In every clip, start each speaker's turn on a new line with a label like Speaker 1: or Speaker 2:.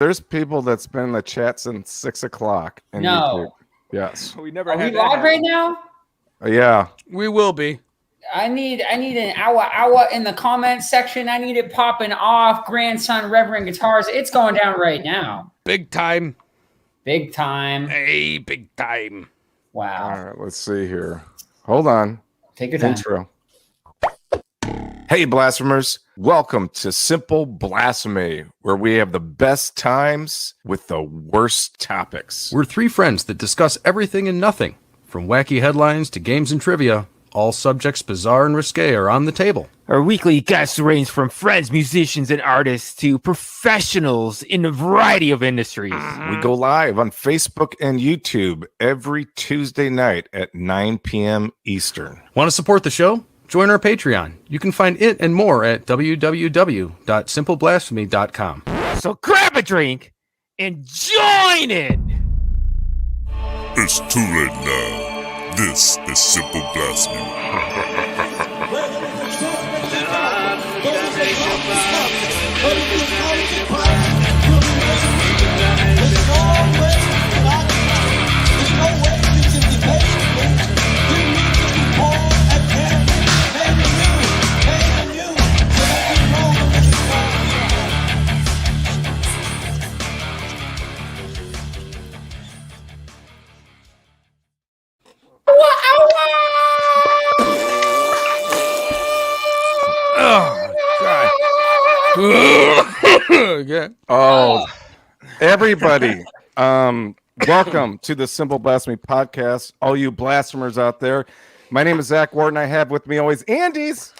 Speaker 1: There's people that's been in the chat since 6 o'clock.
Speaker 2: No.
Speaker 1: YouTube. Yes.
Speaker 3: We never
Speaker 2: Are we
Speaker 3: had that
Speaker 2: live
Speaker 3: happen.
Speaker 2: right now?
Speaker 1: Yeah.
Speaker 3: We will be.
Speaker 2: I need an hour in the comments section. I need it popping off. Grandson, Reverend Guitars. It's going down right now.
Speaker 3: Big time.
Speaker 2: Big time.
Speaker 3: Hey, big time.
Speaker 2: Wow.
Speaker 1: All right. Let's see here. Hold on.
Speaker 2: Take your time.
Speaker 1: Intro. Hey, blasphemers. Welcome to Simple Blasphemy, where we have the best times with the worst topics.
Speaker 4: We're three friends that discuss everything and nothing, from wacky headlines to games and trivia. All subjects bizarre and risque are on the table.
Speaker 5: Our weekly guests range from friends, musicians, and artists to professionals in a variety of industries.
Speaker 1: We go live on Facebook and YouTube every Tuesday night at 9 p.m. Eastern.
Speaker 4: Want to support the show? Join our Patreon. You can find it and more at www.simpleblasphemy.com.
Speaker 5: So grab a drink and join in!
Speaker 6: It's too late now. This is Simple Blasphemy.
Speaker 3: Yeah.
Speaker 1: Oh, everybody. Welcome to the Simple Blasphemy podcast. All you blasphemers out there. My name is Zach Wharton. I have with me always Andy's.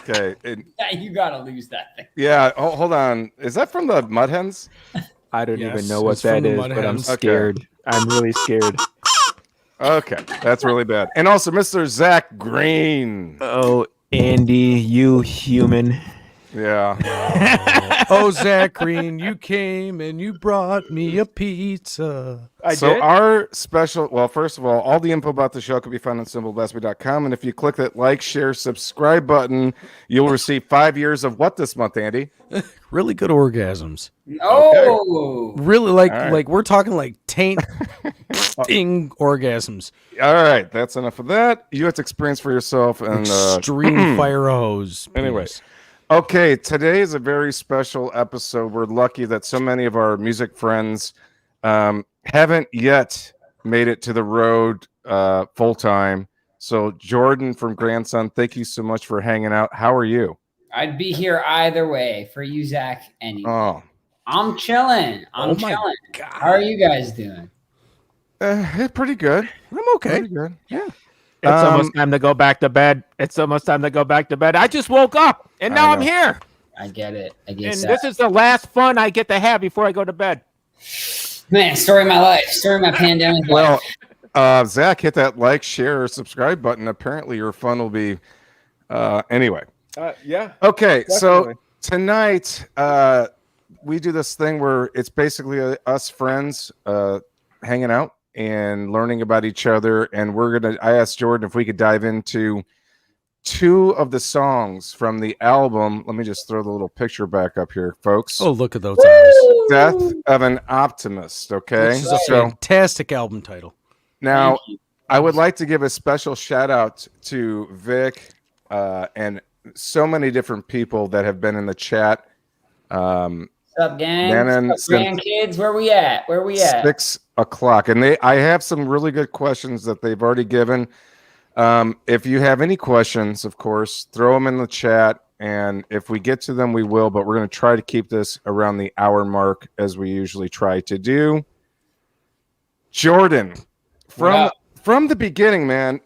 Speaker 1: Okay.
Speaker 2: You gotta lose that thing.
Speaker 1: Yeah. Oh, hold on. Is that from the Mud Hens?
Speaker 5: I don't
Speaker 3: Yes,
Speaker 5: even know what
Speaker 3: it's from
Speaker 5: that
Speaker 3: the
Speaker 5: is,
Speaker 3: Mud
Speaker 5: but I'm
Speaker 3: Hens.
Speaker 5: scared.
Speaker 1: Okay.
Speaker 5: I'm really scared.
Speaker 1: Okay. That's really bad. And also Mr. Zach Green.
Speaker 5: Oh, Andy, you human.
Speaker 1: Yeah.
Speaker 4: Oh, Zach Green, you came and you brought me a pizza.
Speaker 1: So our special, well, first of all the info about the show can be found on simpleblasphemy.com. And if you click that like, share, subscribe button, you'll receive 5 years of what this month, Andy?
Speaker 4: Really good orgasms.
Speaker 2: Oh.
Speaker 4: Really, like
Speaker 1: All right.
Speaker 4: like we're talking like taint sting orgasms.
Speaker 1: All right. That's enough of that. You have to experience for yourself. And
Speaker 4: Extreme fire hose.
Speaker 1: Anyway.
Speaker 4: penis.
Speaker 1: Okay, today is a very special episode. We're lucky that so many of our music friends haven't yet made it to the road full time. So, Jordan from Grandson, thank you so much for hanging out. How are you?
Speaker 2: I'd be here either way for you, Zach. Anyway.
Speaker 1: Oh,
Speaker 2: I'm chilling. I'm
Speaker 4: my
Speaker 2: chilling.
Speaker 4: God.
Speaker 2: How are you guys doing?
Speaker 1: pretty good.
Speaker 4: I'm okay.
Speaker 1: Pretty good.
Speaker 4: Yeah.
Speaker 5: It's almost time to go back to bed. I just woke up, and now
Speaker 1: I
Speaker 5: I'm
Speaker 1: know.
Speaker 5: here.
Speaker 2: I get it. I
Speaker 5: And
Speaker 2: guess
Speaker 5: this is the last fun I get to have before I go to bed.
Speaker 2: man, story of my life. Story of my pandemic
Speaker 1: Well,
Speaker 2: life.
Speaker 1: Zach, hit that like, share, or subscribe button. Apparently, your fun will be. Anyway.
Speaker 3: Yeah.
Speaker 1: Okay, so
Speaker 3: Definitely.
Speaker 1: tonight we do this thing where it's basically us friends hanging out and learning about each other, and I asked Jordan if we could dive into two of the songs from the album. Let me just throw the little picture back up here, folks.
Speaker 4: Oh, look at those eyes.
Speaker 1: Death of an Optimist. Okay,
Speaker 4: This is a
Speaker 1: so
Speaker 4: fantastic album title.
Speaker 1: now
Speaker 2: Thank you.
Speaker 1: I would like to give a special shout out to Vic and so many different people that have been in the chat.
Speaker 2: What's up, gang?
Speaker 1: Bannon
Speaker 2: What's up, grandkids? Where we at?
Speaker 1: 6 o'clock, and I have some really good questions that they've already given. If you have any questions, of course, throw them in the chat, and if we get to them, we will. But we're going to try to keep this around the hour mark, as we usually try to do. Jordan, from the beginning, man.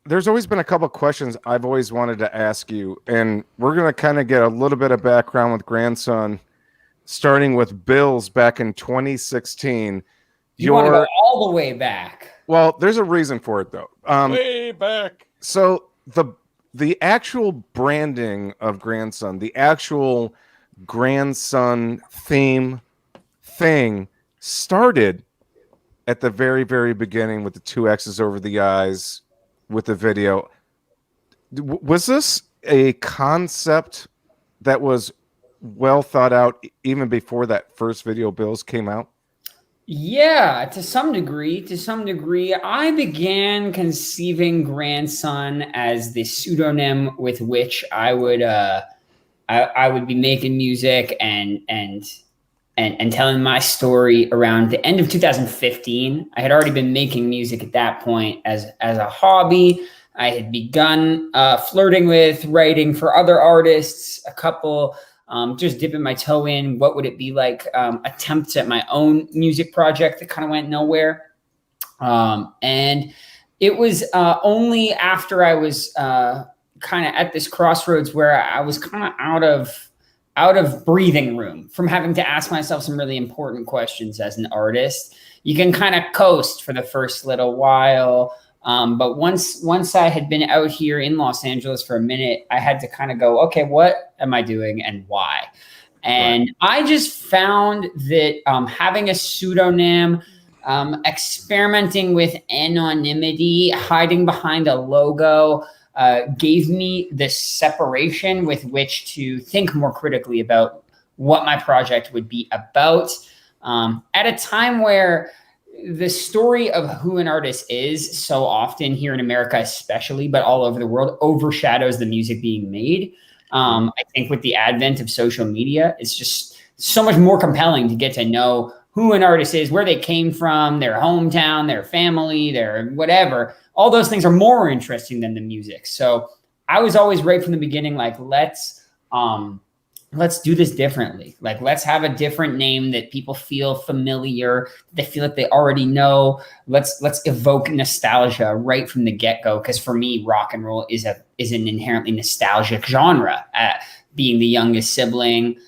Speaker 1: There's always been a couple of questions I've always wanted to ask you, and we're going to kind of get a little bit of background with Grandson, starting with Bills back in 2016.
Speaker 2: You want to go all the way back?
Speaker 1: Well, there's a reason for it, though.
Speaker 3: Way back.
Speaker 1: So the actual branding of Grandson, the actual Grandson theme thing started at the very, very beginning with the two X's over the eyes with the video. Was this a concept that was well thought out even before that first video bills came out?
Speaker 2: Yeah, to some degree. To some degree, I began conceiving Grandson as the pseudonym with which I would be making music and telling my story around the end of 2015. I had already been making music at that point as a hobby. I had begun flirting with writing for other artists, a couple. Just dipping my toe in. What would it be like? Attempts at my own music project that kind of went nowhere. And it was only after I was kind of at this crossroads where I was kind of out of breathing room from having to ask myself some really important questions as an artist. You can kind of coast for the first little while. But once I had been out here in Los Angeles for a minute, I had to kind of go, okay, what am I doing and why? And I just found that having a pseudonym, experimenting with anonymity, hiding behind a logo, gave me this separation with which to think more critically about what my project would be about. At a time where the story of who an artist is so often here in America, especially, but all over the world, overshadows the music being made. I think with the advent of social media, it's just so much more compelling to get to know who an artist is, where they came from, their hometown, their family, their whatever. All those things are more interesting than the music. So I was always right from the beginning, like, let's do this differently. Like, let's have a different name that people feel familiar. They feel like they already know. Let's evoke nostalgia right from the get-go. Because for me, rock and roll is an inherently nostalgic genre. Being the youngest sibling,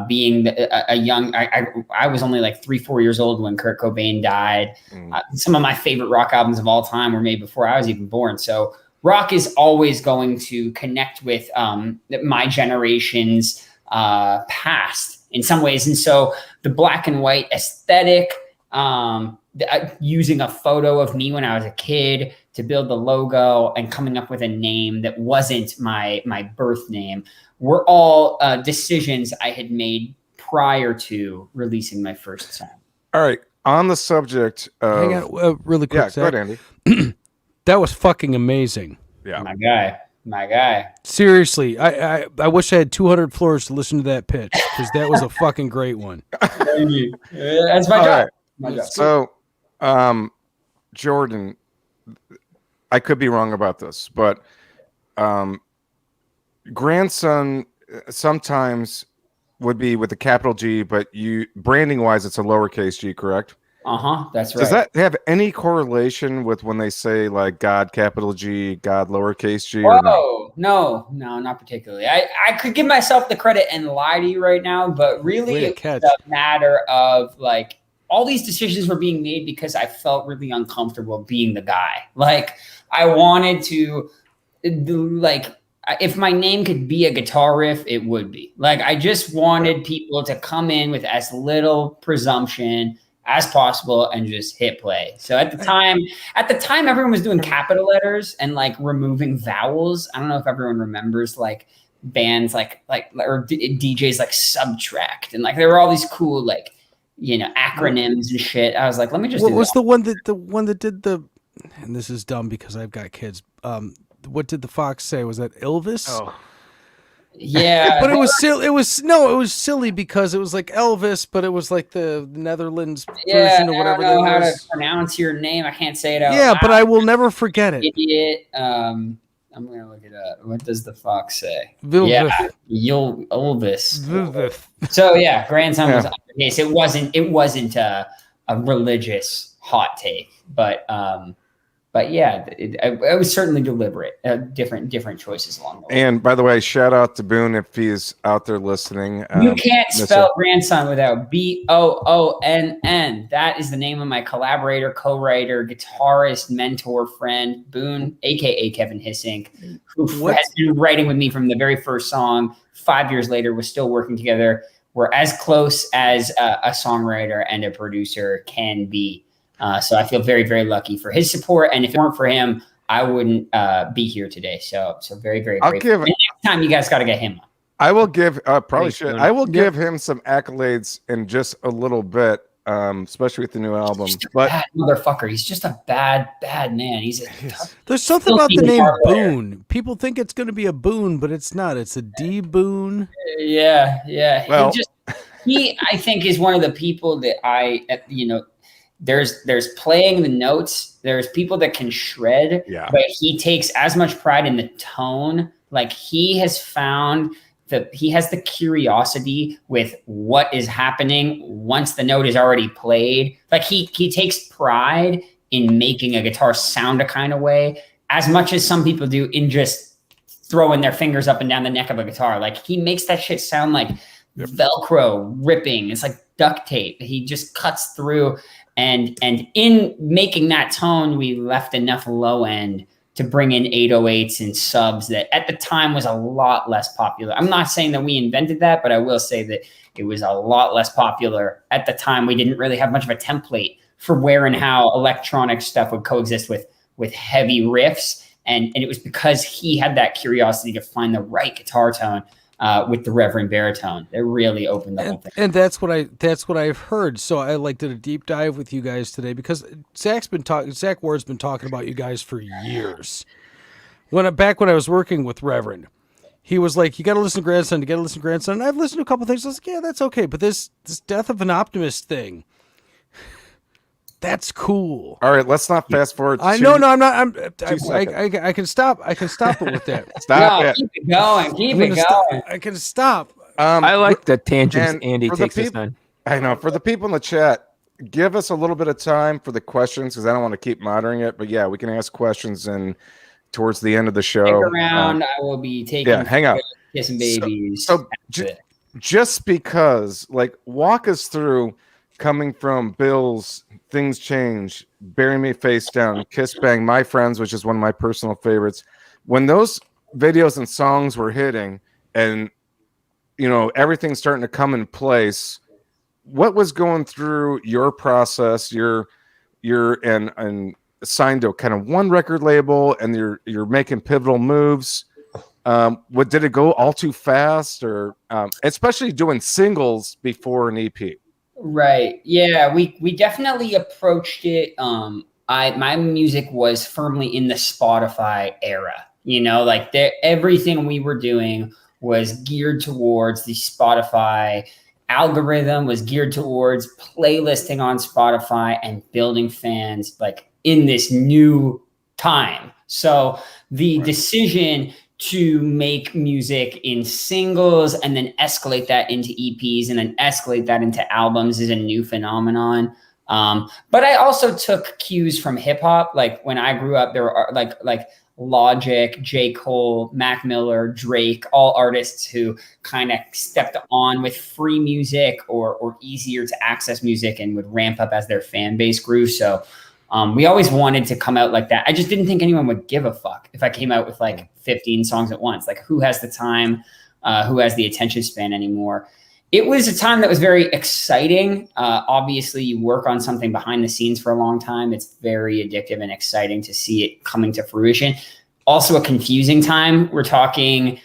Speaker 2: being a young, I was only like 3-4 years old when Kurt Cobain died. Some of my favorite rock albums of all time were made before I was even born. So rock is always going to connect with my generation's past in some ways. And so the black and white aesthetic, using a photo of me when I was a kid to build the logo and coming up with a name that wasn't my birth name, were all decisions I had made prior to releasing my first song.
Speaker 1: All right. On the subject of...
Speaker 4: Hang on, really quick.
Speaker 1: Yeah, go
Speaker 4: Zach.
Speaker 1: ahead, Andy.
Speaker 4: That was fucking amazing.
Speaker 1: Yeah.
Speaker 2: My guy.
Speaker 4: Seriously, I wish I had 200 floors to listen to that pitch, because that was a fucking great one.
Speaker 2: That's my
Speaker 1: All
Speaker 2: job.
Speaker 1: right.
Speaker 2: My job.
Speaker 1: So, Jordan, I could be wrong about this, but Grandson sometimes would be with a capital G, but branding wise, it's a lowercase g, correct?
Speaker 2: That's right.
Speaker 1: Does that have any correlation with when they say like God capital G, God lowercase g? Or
Speaker 2: no, not particularly. I could give myself the credit and lie to you right now, but really it's a matter of like all these decisions were being made because I felt really uncomfortable being the guy. Like I wanted to like, if my name could be a guitar riff, it would be. Like I just wanted people to come in with as little presumption as possible and just hit play. So at the time, everyone was doing capital letters and like removing vowels. I don't know if everyone remembers like bands like or DJs like Subtract, and like there were all these cool like, you know, acronyms and shit. I was like, let me just.
Speaker 4: What was the one that did the? And this is dumb because I've got kids. What did the fox say? Was that Elvis?
Speaker 2: Oh. Yeah,
Speaker 4: but it was silly. It was silly because it was like Elvis, but it was like the Netherlands version or whatever.
Speaker 2: I don't know how to pronounce your name. I can't say it out
Speaker 4: loud.
Speaker 2: but
Speaker 4: I will never forget it.
Speaker 2: Idiot. I'm gonna look it up. What does the fox say?
Speaker 4: Vilvith.
Speaker 2: Yeah, you'll Elvis. So yeah, Grandson was on the case. It wasn't a religious hot take, but yeah, it was certainly deliberate. Different choices along the way.
Speaker 1: And by the way, shout out to Boone if he's out there listening.
Speaker 2: You can't spell Grandson without Boonn. That is the name of my collaborator, co-writer, guitarist, mentor, friend, Boone, aka Kevin Hissink, who has been writing with me from the very first song. 5 years later, we're still working together. We're as close as a songwriter and a producer can be. So I feel very, very lucky for his support. And if it weren't for him, I wouldn't be here today. So very, very grateful. time you guys got to get him on.
Speaker 1: I will give probably
Speaker 5: Thanks,
Speaker 1: should.
Speaker 5: man.
Speaker 1: I will give him some accolades in just a little bit, especially with the new album. But
Speaker 2: Bad motherfucker. He's just a bad man. He's a
Speaker 4: There's something about the
Speaker 2: Filthy
Speaker 4: name
Speaker 2: guitar player.
Speaker 4: Boone. People think it's going to be a boon, but it's not. It's a D Boone.
Speaker 2: yeah.
Speaker 1: Well-
Speaker 2: He I think is one of the people that there's playing the notes. There's people that can shred, but he takes as much pride in the tone. Like he has found that he has the curiosity with what is happening once the note is already played. Like he takes pride in making a guitar sound a kind of way as much as some people do in just throwing their fingers up and down the neck of a guitar. Like he makes that shit sound like Velcro ripping. It's like duct tape. He just cuts through. And in making that tone, we left enough low end to bring in 808s and subs that at the time was a lot less popular. I'm not saying that we invented that, but I will say that it was a lot less popular at the time. We didn't really have much of a template for where and how electronic stuff would coexist with heavy riffs. And it was because he had that curiosity to find the right guitar tone with the Reverend baritone. It really opened the whole thing.
Speaker 4: And that's what I've heard. So I did a deep dive with you guys today because Zach Ward's been talking about you guys for years. Back when I was working with Reverend, he was like, "You got to listen to Grandson. You got to listen to Grandson." And I've listened to a couple things. I was like, "Yeah, that's okay." But this Death of an Optimist thing, that's cool.
Speaker 1: all right, let's not fast forward.
Speaker 4: I'm not. I can stop. I can stop it with that.
Speaker 1: Stop
Speaker 2: No,
Speaker 1: it.
Speaker 2: keep it going. Keep
Speaker 4: I'm
Speaker 2: it
Speaker 4: gonna stop.
Speaker 2: going.
Speaker 4: I can stop.
Speaker 5: I like the tangents
Speaker 1: and
Speaker 5: Andy
Speaker 1: for the
Speaker 5: takes us
Speaker 1: peop-
Speaker 5: on.
Speaker 1: I know. For the people in the chat, give us a little bit of time for the questions because I don't want to keep monitoring it. But yeah, we can ask questions and towards the end of the show.
Speaker 2: Stick around. I will be taking
Speaker 1: hang out.
Speaker 2: kissing babies.
Speaker 1: So just because, like, walk us through coming from Bill's Things Change, Bury Me Face Down, Kiss Bang, My Friends, which is one of my personal favorites. When those videos and songs were hitting and, everything's starting to come in place, what was going through your process? You're signed to kind of one record label and you're making pivotal moves. Did it go all too fast or especially doing singles before an EP?
Speaker 2: Right. Yeah, we definitely approached it. My music was firmly in the Spotify era. Everything we were doing was geared towards the Spotify algorithm, was geared towards playlisting on Spotify and building fans like in this new time. So the decision to make music in singles and then escalate that into EPs and then escalate that into albums is a new phenomenon. But I also took cues from hip hop. Like when I grew up, there were like Logic, J. Cole, Mac Miller, Drake, all artists who kind of stepped on with free music or easier to access music and would ramp up as their fan base grew. So we always wanted to come out like that. I just didn't think anyone would give a fuck if I came out with like 15 songs at once. Like who has the time? Who has the attention span anymore? It was a time that was very exciting. Obviously, you work on something behind the scenes for a long time. It's very addictive and exciting to see it coming to fruition. Also a confusing time. We're talking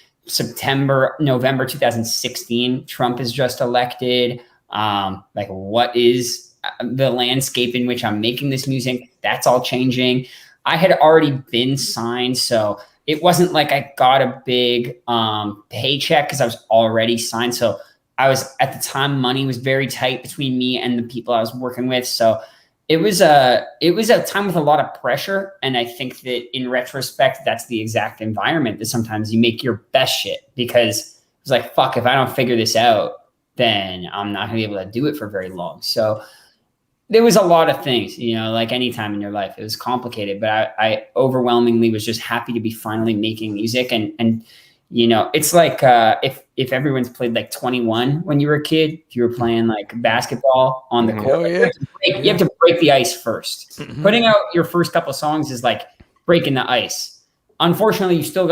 Speaker 2: November 2016. Trump is just elected. Like what is the landscape in which I'm making this music? That's all changing. I had already been signed, so it wasn't like I got a big paycheck because I was already signed. So I was at the time, money was very tight between me and the people I was working with. So it was a time with a lot of pressure. And I think that in retrospect, that's the exact environment that sometimes you make your best shit, because it's like, fuck, if I don't figure this out, then I'm not gonna be able to do it for very long. So there was a lot of things, like any time in your life, it was complicated, but I overwhelmingly was just happy to be finally making music. And it's like if everyone's played like 21 when you were a kid, if you were playing like basketball on the court,
Speaker 4: Oh, yeah.
Speaker 2: you have to break the ice first. Mm-hmm. Putting out your first couple of songs is like breaking the ice. Unfortunately, you still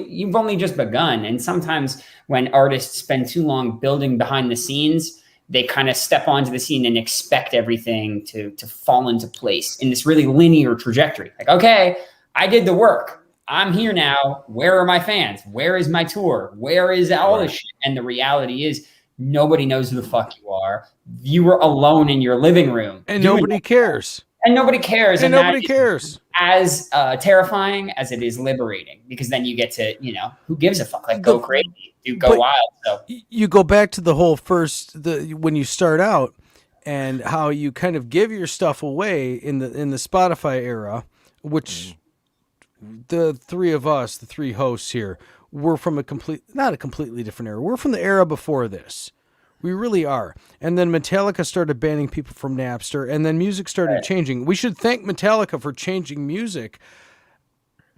Speaker 2: you've only just begun. And sometimes when artists spend too long building behind the scenes, they kind of step onto the scene and expect everything to fall into place in this really linear trajectory. Like, okay, I did the work. I'm here now. Where are my fans? Where is my tour? Where is all
Speaker 1: Right.
Speaker 2: this shit? And the reality is nobody knows who the fuck you are. You were alone in your living room.
Speaker 4: And
Speaker 2: doing
Speaker 4: nobody cares.
Speaker 2: and nobody cares.
Speaker 4: And
Speaker 2: that
Speaker 4: nobody
Speaker 2: is
Speaker 4: cares.
Speaker 2: as terrifying as it is liberating, because then you get to, who gives a fuck? Like, go crazy, go
Speaker 4: but-
Speaker 2: wild. So
Speaker 4: You go back to the whole when you start out and how you kind of give your stuff away in the Spotify era, which the three of us, the three hosts here, we're from not a completely different era. We're from the era before this. We really are. And then Metallica started banning people from Napster, and then music started changing. We should thank Metallica for changing music.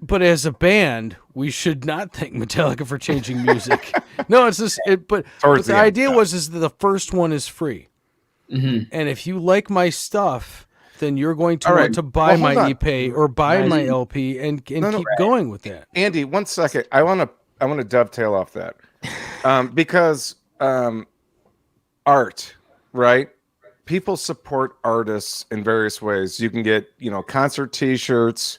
Speaker 4: But as a band, we should not thank Metallica for changing music. No, it's just but the idea is that the first one is free.
Speaker 2: Mhm.
Speaker 4: And if you like my stuff, then you're going to
Speaker 1: All right.
Speaker 4: want to buy
Speaker 1: Well, hold
Speaker 4: my
Speaker 1: on.
Speaker 4: EP or buy my LP and keep going with that.
Speaker 1: Andy, 1 second. I want to dovetail off that, because art, right? People support artists in various ways. You can get, concert T-shirts.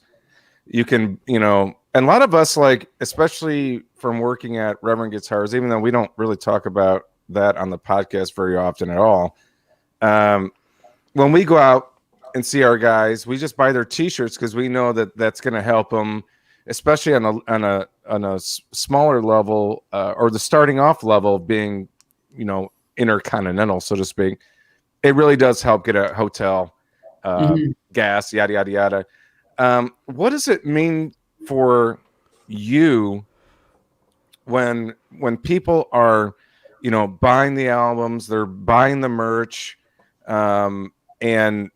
Speaker 1: You can, and a lot of us, like, especially from working at Reverend Guitars, even though we don't really talk about that on the podcast very often at all. When we go out and see our guys, we just buy their T-shirts because we know that that's going to help them, especially on a smaller level, or the starting off level of being, intercontinental, so to speak. It really does help get a hotel, gas, yada yada yada. What does it mean for you when people are, buying the albums, they're buying the merch, and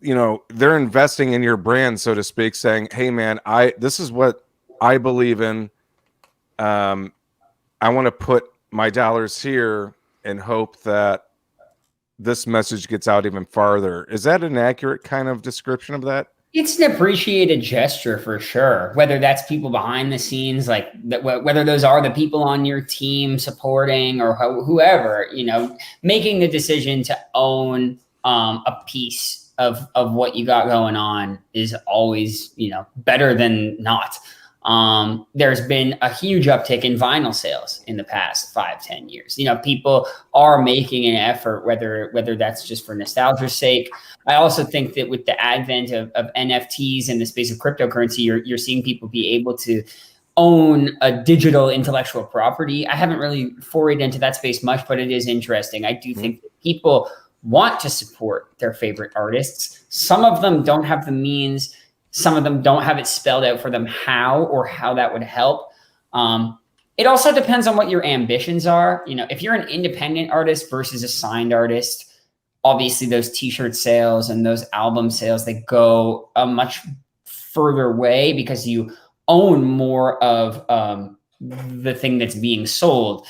Speaker 1: they're investing in your brand, so to speak, saying, "Hey, man, this is what I believe in. I want to put my dollars here and hope that this message gets out even farther." Is that an accurate kind of description of that?
Speaker 2: it's an appreciated gesture for sure. Whether that's people behind the scenes, like that, whether those are the people on your team supporting or whoever, making the decision to own a piece of what you got going on is always, better than not. There's been a huge uptick in vinyl sales in the past 5-10 years. People are making an effort, whether that's just for nostalgia's sake. I also think that with the advent of NFTs and the space of cryptocurrency, you're seeing people be able to own a digital intellectual property. I haven't really forayed into that space much, but it is interesting. I do think that people want to support their favorite artists. Some of them don't have the means. Some of them don't have it spelled out for them how that would help. It also depends on what your ambitions are. If you're an independent artist versus a signed artist, obviously those t-shirt sales and those album sales, they go a much further way because you own more of the thing that's being sold.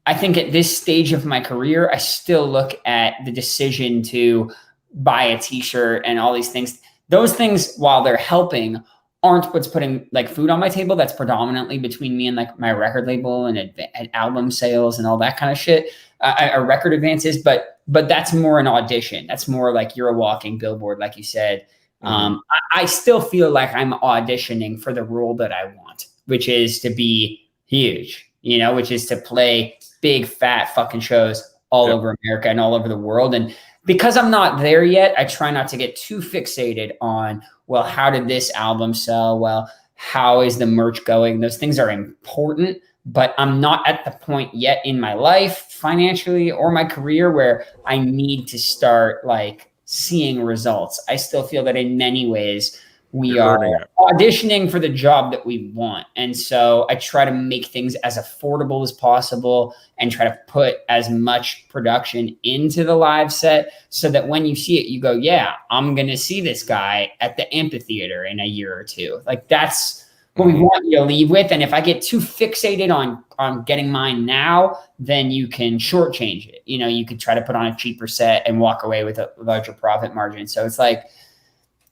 Speaker 2: I think at this stage of my career, I still look at the decision to buy a t-shirt and all these things. Those things, while they're helping, aren't what's putting like food on my table. That's predominantly between me and like my record label and album sales and all that kind of shit, record advances. But that's more an audition. That's more like you're a walking billboard, like you said. I still feel like I'm auditioning for the role that I want, which is to be huge, which is to play big, fat fucking shows all over America and all over the world. And because I'm not there yet, I try not to get too fixated on, well, how did this album sell? Well, how is the merch going? Those things are important, but I'm not at the point yet in my life, financially or my career, where I need to start like seeing results. I still feel that in many ways we are auditioning for the job that we want. And so I try to make things as affordable as possible and try to put as much production into the live set so that when you see it, you go, yeah, I'm going to see this guy at the amphitheater in a year or two. Like that's what we want you to leave with. And if I get too fixated on getting mine now, then you can shortchange it. You could try to put on a cheaper set and walk away with a larger profit margin. So it's like,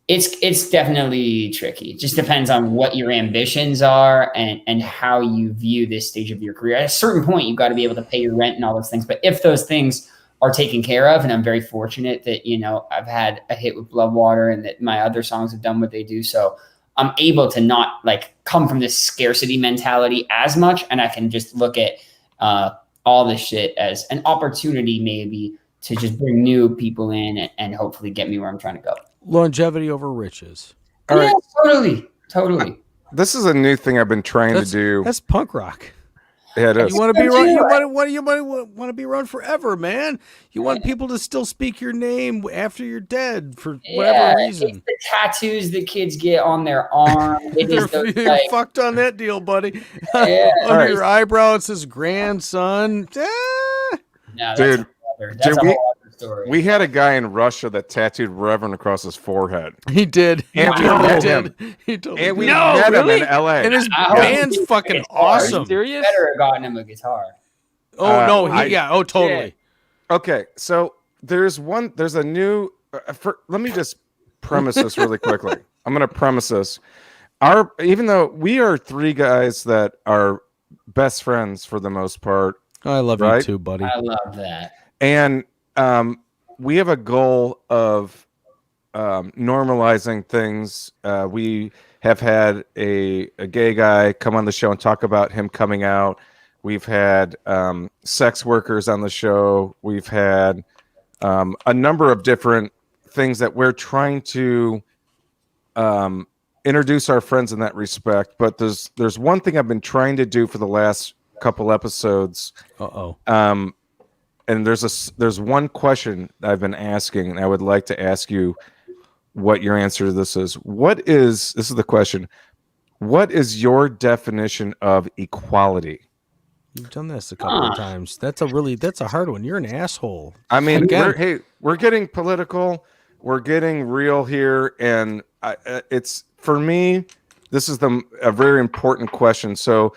Speaker 2: it's definitely tricky. It just depends on what your ambitions are and how you view this stage of your career. At a certain point, you've got to be able to pay your rent and all those things. But if those things are taken care of, and I'm very fortunate that, I've had a hit with Bloodwater and that my other songs have done what they do. So I'm able to not like come from this scarcity mentality as much, and I can just look at all this shit as an opportunity maybe to just bring new people in and hopefully get me where I'm trying to go.
Speaker 4: Longevity over riches.
Speaker 1: All right.
Speaker 2: Totally.
Speaker 1: This is a new thing I've been trying to do.
Speaker 4: That's punk rock.
Speaker 1: Yeah, it is.
Speaker 4: You want to be around. You want to be around forever, man. You want people to still speak your name after you're dead for whatever reason.
Speaker 2: It's the tattoos that kids get on their arm.
Speaker 4: You're fucked on that deal, buddy.
Speaker 2: Yeah.
Speaker 4: Under your eyebrow, it says grandson.
Speaker 2: No,
Speaker 1: Dude,
Speaker 2: that's a whole other story.
Speaker 1: we had a guy in Russia that tattooed Reverend across his forehead.
Speaker 4: He did.
Speaker 1: And we met him.
Speaker 4: He totally
Speaker 1: And we
Speaker 4: did.
Speaker 1: met him in LA.
Speaker 4: And his
Speaker 2: I hope
Speaker 4: band's
Speaker 2: he
Speaker 4: fucking
Speaker 2: gets hard.
Speaker 4: awesome.
Speaker 5: Serious?
Speaker 2: Better have gotten him a guitar.
Speaker 4: Oh no, totally.
Speaker 2: Yeah.
Speaker 1: Okay, so there's a new. Let me just premise this really quickly. I'm going to premise this. Even though we are three guys that are best friends for the most part,
Speaker 4: I love you too, buddy.
Speaker 2: I love that.
Speaker 1: and we have a goal of normalizing things. We have had a gay guy come on the show and talk about him coming out. We've had sex workers on the show. We've had a number of different things that we're trying to introduce our friends in that respect. But there's one thing I've been trying to do for the last couple episodes. And there's one question I've been asking, and I would like to ask you what your answer to this is. This is the question. What is your definition of equality?
Speaker 4: You've done this a couple of times. That's a hard one. You're an asshole.
Speaker 1: I mean,
Speaker 4: Again.
Speaker 1: we're getting political. We're getting real here. And it's, for me, this is a very important question. So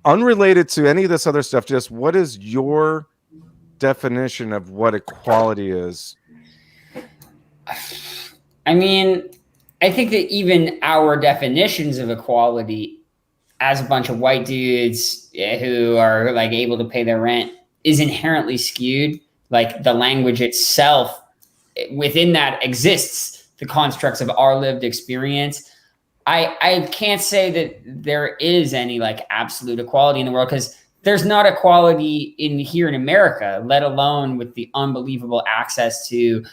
Speaker 1: unrelated to any of this other stuff, just what is your definition of what equality is?
Speaker 2: I mean, I think that even our definitions of equality as a bunch of white dudes who are like able to pay their rent is inherently skewed. Like the language itself within that exists the constructs of our lived experience. I can't say that there is any like absolute equality in the world, because there's not equality here in America, let alone with the unbelievable access to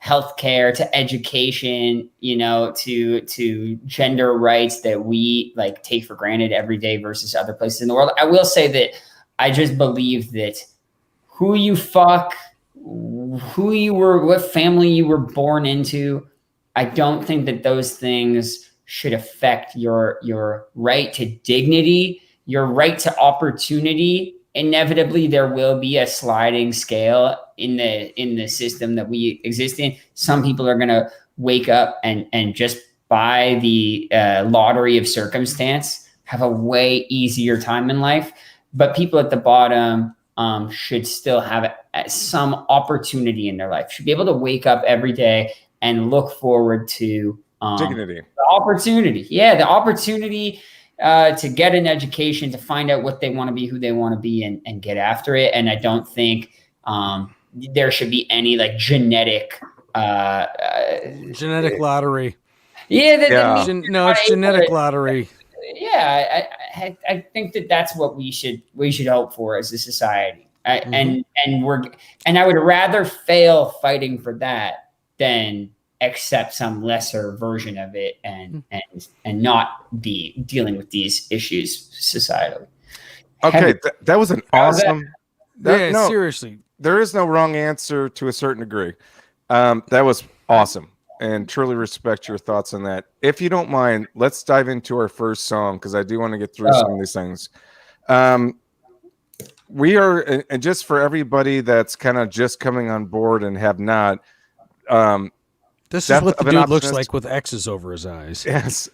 Speaker 2: healthcare, to education, to gender rights that we like take for granted every day versus other places in the world. I will say that I just believe that who you fuck, who you were, what family you were born into, I don't think that those things should affect your right to dignity, your right to opportunity. Inevitably, there will be a sliding scale in the system that we exist in. Some people are going to wake up and just by the lottery of circumstance have a way easier time in life. But people at the bottom should still have some opportunity in their life, should be able to wake up every day and look forward to
Speaker 1: Dignity.
Speaker 2: The opportunity. Yeah, the opportunity to get an education, to find out what they want to be, who they want to be, and get after it. And I don't think there should be any like genetic
Speaker 4: lottery.
Speaker 2: Yeah.
Speaker 4: It's genetic lottery.
Speaker 2: Yeah, I think that's what we should hope for as a society. And I would rather fail fighting for that than accept some lesser version of it and not be dealing with these issues societally.
Speaker 1: Okay, that was an awesome.
Speaker 4: Seriously,
Speaker 1: there is no wrong answer to a certain degree. That was awesome, and truly respect your thoughts on that. If you don't mind, let's dive into our first song, because I do want to get through some of these things. We are, and just for everybody that's kind of just coming on board and have not.
Speaker 4: This is what the dude looks like with X's over his eyes.
Speaker 1: Yes.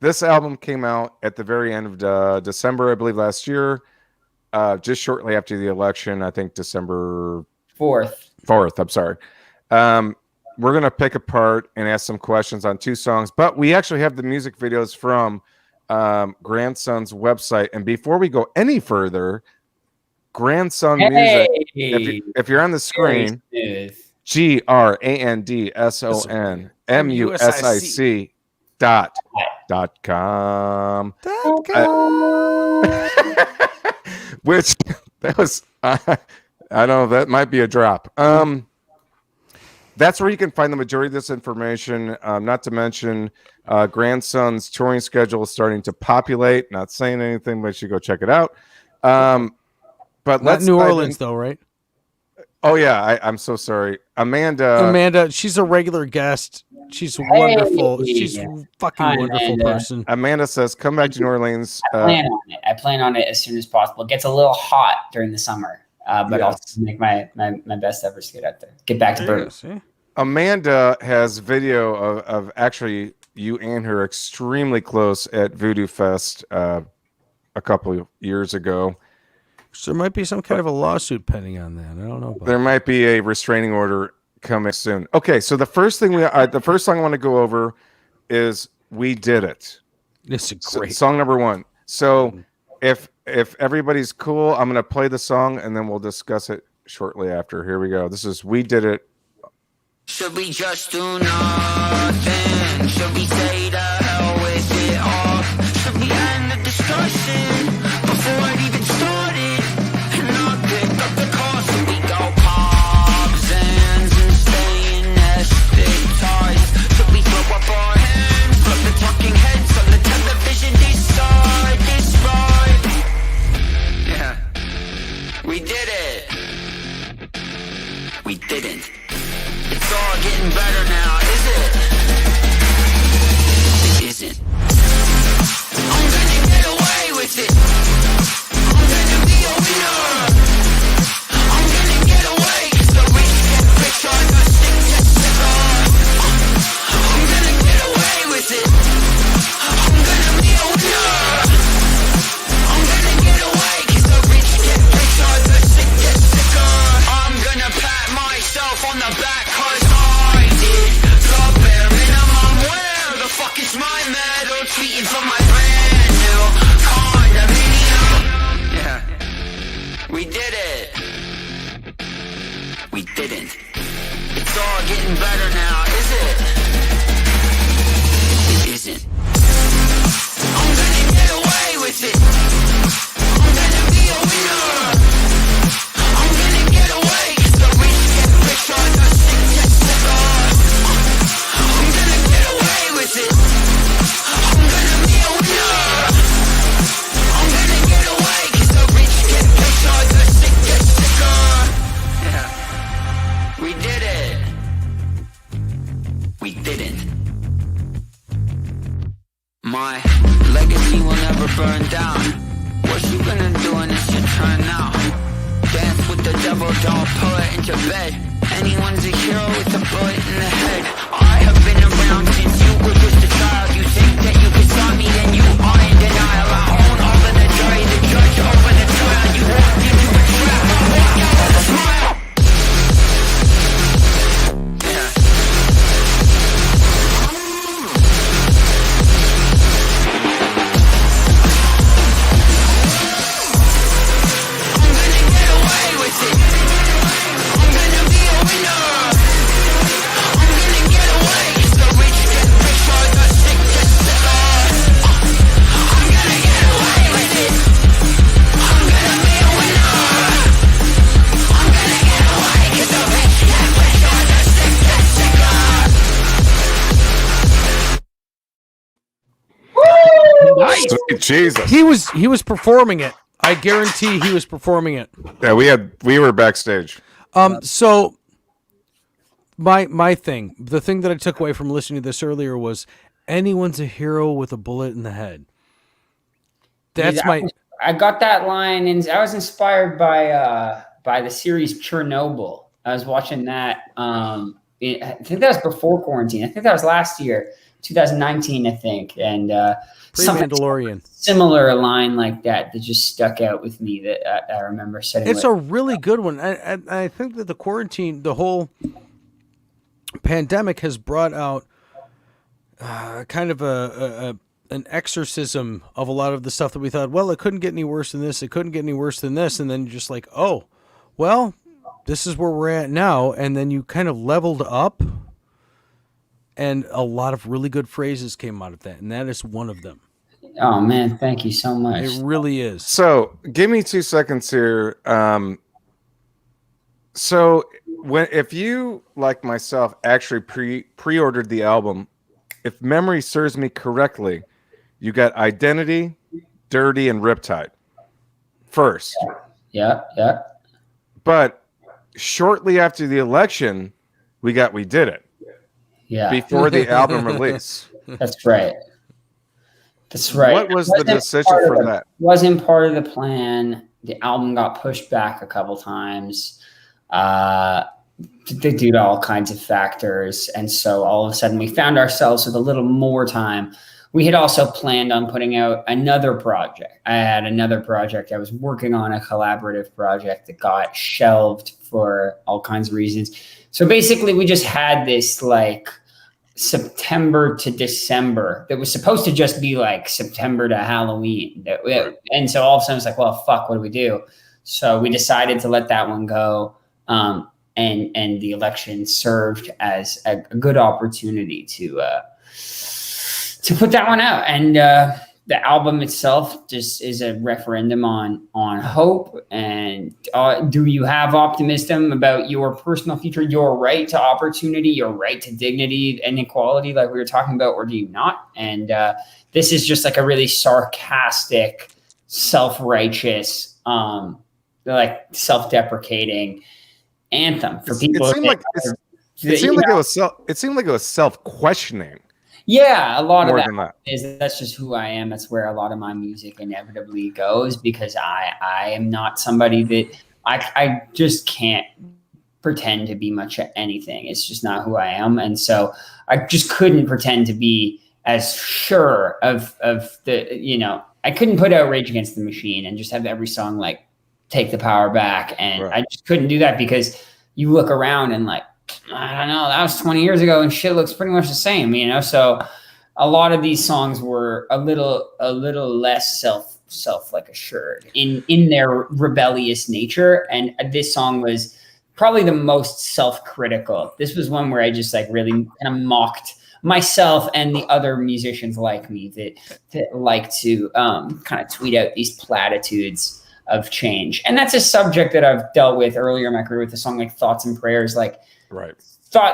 Speaker 1: This album came out at the very end of December, I believe, last year, just shortly after the election. I think December 4th. I'm sorry. We're going to pick apart and ask some questions on two songs, but we actually have the music videos from Grandson's website. And before we go any further, Grandson Music, if you're on the screen, GRANDSON MUSIC. com. Which that was I don't know, that might be a drop. That's where you can find the majority of this information. Not to mention, Grandson's touring schedule is starting to populate. Not saying anything, but you should go check it out. But
Speaker 4: Not
Speaker 1: let's
Speaker 4: New
Speaker 1: dive
Speaker 4: Orleans,
Speaker 1: in.
Speaker 4: though, right?
Speaker 1: Oh yeah, I'm so sorry, Amanda.
Speaker 4: Amanda, she's a regular guest. She's wonderful.
Speaker 2: Hey.
Speaker 4: She's a fucking
Speaker 2: Hi,
Speaker 4: wonderful
Speaker 2: Amanda.
Speaker 4: person.
Speaker 1: Amanda says, "Come back to New Orleans."
Speaker 2: I plan on it as soon as possible. It gets a little hot during the summer, but I'll
Speaker 1: Yes.
Speaker 2: make my best efforts to get out there. Get back to
Speaker 4: Yeah,
Speaker 2: bird.
Speaker 4: see?
Speaker 1: Amanda has video of actually you and her extremely close at Voodoo Fest a couple of years ago.
Speaker 4: So there might be some kind of a lawsuit pending on that. I don't know about
Speaker 1: There might be a restraining order coming soon. Okay, so the first thing the first song I want to go over is "We Did It."
Speaker 4: This is
Speaker 1: So,
Speaker 4: great.
Speaker 1: song number 1. So if everybody's cool, I'm gonna play the song and then we'll discuss it shortly after. Here we go. This is "We Did It."
Speaker 7: Should we just do nothing? Should we say the hell with it all? Should we end the discussion before it even started? And not pick up the call, so we go pubs and stay anesthetized. Should we throw up our hands, flip the talking heads on the television, decide this right? Yeah, we did it. We didn't. It's all getting better now, is it? It isn't. I'm gonna get away with it. I'm gonna be a winner. I'm gonna get away. It's the rich get richer, the sick get sicker. I'm gonna get away with it. I'm gonna be a winner. I'm gonna get away. It's the rich get richer, the sick get sicker. I'm gonna pat myself on the back. Tweeting from my brand new condominium. Yeah, we did it. We didn't. It's all getting better now, is it? It isn't. I'm gonna get away with it. I'm gonna be a winner. I'm gonna get away. It's the rich get richer, the sick get sicker. I'm gonna get away with it. I'm gonna be a winner. I'm gonna get away. 'Cause the rich get richer, the sick get sicker. Yeah, we did it. We didn't. My legacy will never burn down. What you gonna do when it's your turn now? Dance with the devil, don't pull it into bed. Anyone's a hero with a bullet in the head. I have been around since you were just a child. You think that you can stop me, then you are in denial. I own all of the jury, the judge over the trial. You walked into a trap, I walked out with a smile. Yeah. I'm gonna get away with it. I'm gonna be a winner. I'm gonna get away. It's the rich get richer, the sick get sicker. I'm gonna get away with it. I'm gonna be a winner. I'm gonna get away. 'Cause the rich get richer, the sick get sicker.
Speaker 5: Nice.
Speaker 1: Sweet Jesus.
Speaker 4: He was performing it. I guarantee he was performing it.
Speaker 1: Yeah, we were backstage.
Speaker 4: So my thing, the thing that I took away from listening to this earlier was anyone's a hero with a bullet in the head. That's my
Speaker 2: I got that line, and I was inspired by the series Chernobyl. I was watching that. I think that was before quarantine. I think that was last year, 2019. I think, and something
Speaker 4: pre-Mandalorian.
Speaker 2: similar line like that just stuck out with me that I remember setting.
Speaker 4: It's a really good one. I think that the quarantine, the whole pandemic, has brought out kind of an exorcism of a lot of the stuff that we thought, well, it couldn't get any worse than this. It couldn't get any worse than this. And then you're just like, oh, well, this is where we're at now. And then you kind of leveled up. and a lot of really good phrases came out of that, and that is one of them.
Speaker 2: Oh man, thank you so much.
Speaker 4: It really is.
Speaker 1: So give me 2 seconds here. So if you, like myself, actually pre-ordered the album, if memory serves me correctly, you got Identity, Dirty, and Riptide first.
Speaker 2: Yeah.
Speaker 1: But shortly after the election, we got We Did It.
Speaker 2: Yeah.
Speaker 1: Before the album release.
Speaker 2: That's right. That's right.
Speaker 1: What was the decision for that?
Speaker 2: Wasn't part of the plan. The album got pushed back a couple times. Due to all kinds of factors. And so all of a sudden we found ourselves with a little more time. We had also planned on putting out another project. I had another project. I was working on a collaborative project that got shelved for all kinds of reasons. So basically we just had this like September to December that was supposed to just be like September to Halloween. And so all of a sudden it's like, well, fuck, what do we do? So we decided to let that one go. And the election served as a good opportunity to put that one out. And the album itself just is a referendum on hope. And do you have optimism about your personal future, your right to opportunity, your right to dignity and equality, like we were talking about, or do you not? And this is just like a really sarcastic, self-righteous, like self-deprecating anthem for people.
Speaker 1: It seemed like it was self-questioning.
Speaker 2: Yeah, a lot
Speaker 1: more
Speaker 2: of
Speaker 1: than that
Speaker 2: that's just who I am. That's where a lot of my music inevitably goes, because I am not somebody that I just can't pretend to be much of anything. It's just not who I am. And so I just couldn't pretend to be as sure of the, I couldn't put out Rage Against the Machine and just have every song like take the power back. And
Speaker 1: right.
Speaker 2: I just couldn't do that, because you look around and like, I don't know, that was 20 years ago and shit looks pretty much the same, So a lot of these songs were a little less self like assured in their rebellious nature. And this song was probably the most self-critical. This was one where I just like really kind of mocked myself and the other musicians like me that like to kind of tweet out these platitudes of change. And that's a subject that I've dealt with earlier in my career with a song like Thoughts and Prayers. Like,
Speaker 1: right.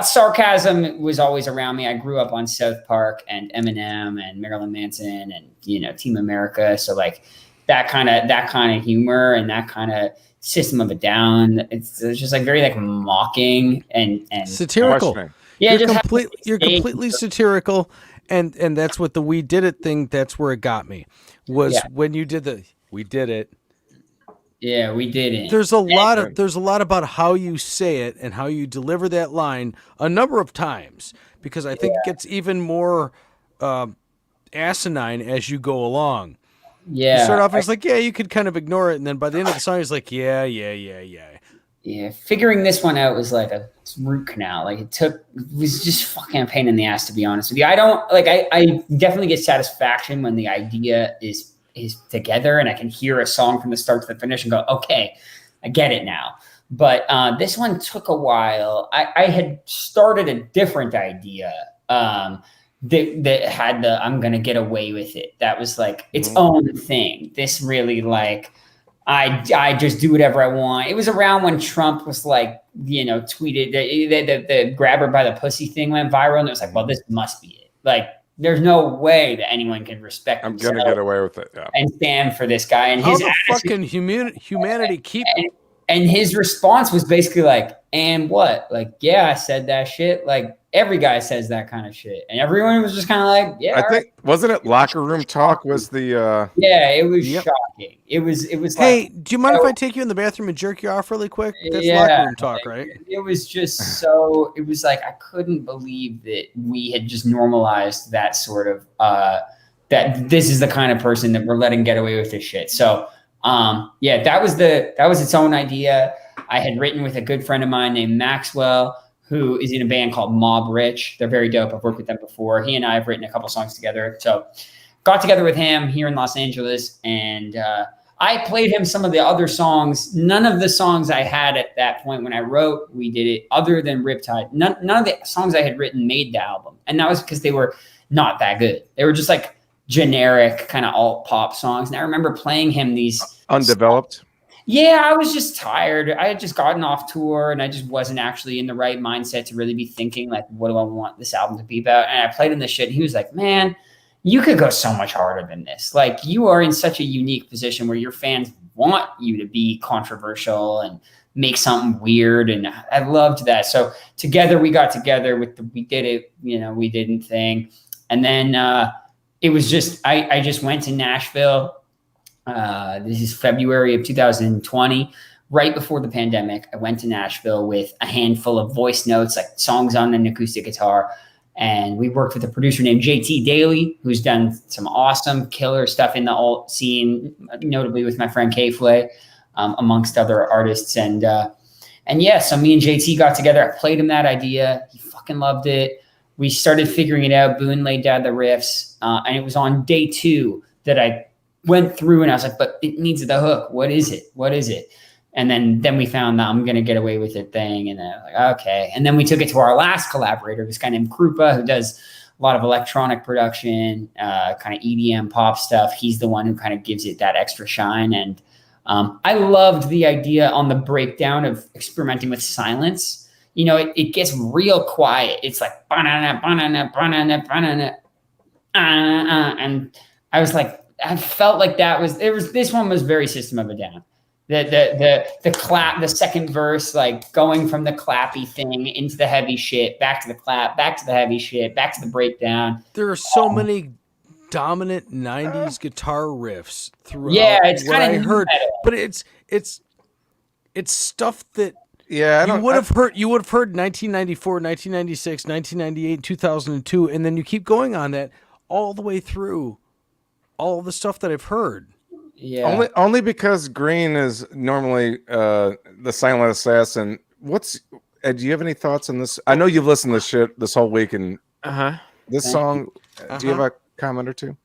Speaker 2: Sarcasm was always around me. I grew up on South Park and Eminem and Marilyn Manson and, Team America. So like that kind of humor and that kind of System of a Down, it's just like very like mocking and
Speaker 4: satirical.
Speaker 2: Yeah,
Speaker 4: you're completely satirical. And that's what the We Did It thing, that's where it got me. Was when you did We Did It.
Speaker 2: Yeah, we didn't.
Speaker 4: There's a lot about how you say it and how you deliver that line a number of times, because I think it gets even more asinine as you go along.
Speaker 2: Yeah.
Speaker 4: You start off as like, you could kind of ignore it, and then by the end of the song, it's like, yeah.
Speaker 2: Yeah, figuring this one out was like a root canal. Like it was just fucking a pain in the ass, to be honest with you. I definitely get satisfaction when the idea is together and I can hear a song from the start to the finish and go, okay, I get it now. But this one took a while. I had started a different idea that had the I'm going to get away with it. That was like its own thing. This really like, I just do whatever I want. It was around when Trump was like, tweeted the grab her by the pussy thing went viral. And it was like, well, this must be it. Like, there's no way that anyone can respect
Speaker 1: I'm going to get away with it. Yeah.
Speaker 2: And stand for this guy. And
Speaker 4: how
Speaker 2: his
Speaker 4: the fucking humanity keep.
Speaker 2: And his response was basically like, and what? Like, yeah, I said that shit. Like, every guy says that kind of shit. And everyone was just kind of like, yeah.
Speaker 1: I think, wasn't it Locker Room Talk was the...
Speaker 2: Yeah, it was shocking. It was
Speaker 4: hey,
Speaker 2: like...
Speaker 4: do you mind if I take you in the bathroom and jerk you off really quick? That's Locker Room Talk, right?
Speaker 2: It was just so... It was like, I couldn't believe that we had just normalized that sort of... that this is the kind of person that we're letting get away with this shit. So... that was its own idea. I had written with a good friend of mine named Maxwell, who is in a band called Mob Rich. They're very dope. I've worked with them before. He and I have written a couple songs together. So got together with him here in Los Angeles, and I played him some of the other songs. None of the songs I had at that point when I wrote, we did it, other than Riptide. None of the songs I had written made the album. And that was because they were not that good. They were just like generic kind of alt pop songs. And I remember playing him these
Speaker 1: Undeveloped.
Speaker 2: Yeah, I was just tired. I had just gotten off tour and I just wasn't actually in the right mindset to really be thinking like, what do I want this album to be about? And I played him this shit. And he was like, man, you could go so much harder than this. Like, you are in such a unique position where your fans want you to be controversial and make something weird. And I loved that. So together we got together we did it, we didn't thing. And then it was just, I just went to Nashville. This is February of 2020, right before the pandemic. I went to Nashville with a handful of voice notes, like songs on an acoustic guitar. And we worked with a producer named JT Daly, who's done some awesome killer stuff in the alt scene, notably with my friend K-Flay, amongst other artists. And yeah, so me and JT got together. I played him that idea. He fucking loved it. We started figuring it out. Boone laid down the riffs. And it was on day 2 that I went through and I was like, but it needs the hook. What is it? And then we found the I'm going to get away with it thing. And then I was like, okay. And then we took it to our last collaborator, this guy named Krupa, who does a lot of electronic production, kind of EDM pop stuff. He's the one who kind of gives it that extra shine. And I loved the idea on the breakdown of experimenting with silence. It gets real quiet. It's like, banana, banana, banana, banana, and I was like, I felt like this one was very System of a Down. The clap, the second verse, like going from the clappy thing into the heavy shit, back to the clap, back to the heavy shit, back to the breakdown.
Speaker 4: There are so many dominant 90s guitar riffs throughout.
Speaker 2: Yeah, it's
Speaker 4: what
Speaker 2: kind
Speaker 4: I
Speaker 2: of
Speaker 4: heard, but it's stuff that
Speaker 1: Yeah,
Speaker 4: you would have heard 1994, 1996, 1998, 2002, and then you keep going on that all the way through all the stuff that I've heard.
Speaker 2: Yeah.
Speaker 1: Only because Green is normally the silent assassin. Do you have any thoughts on this? I know you've listened to this shit this whole week, and this song. Do you have a comment or two?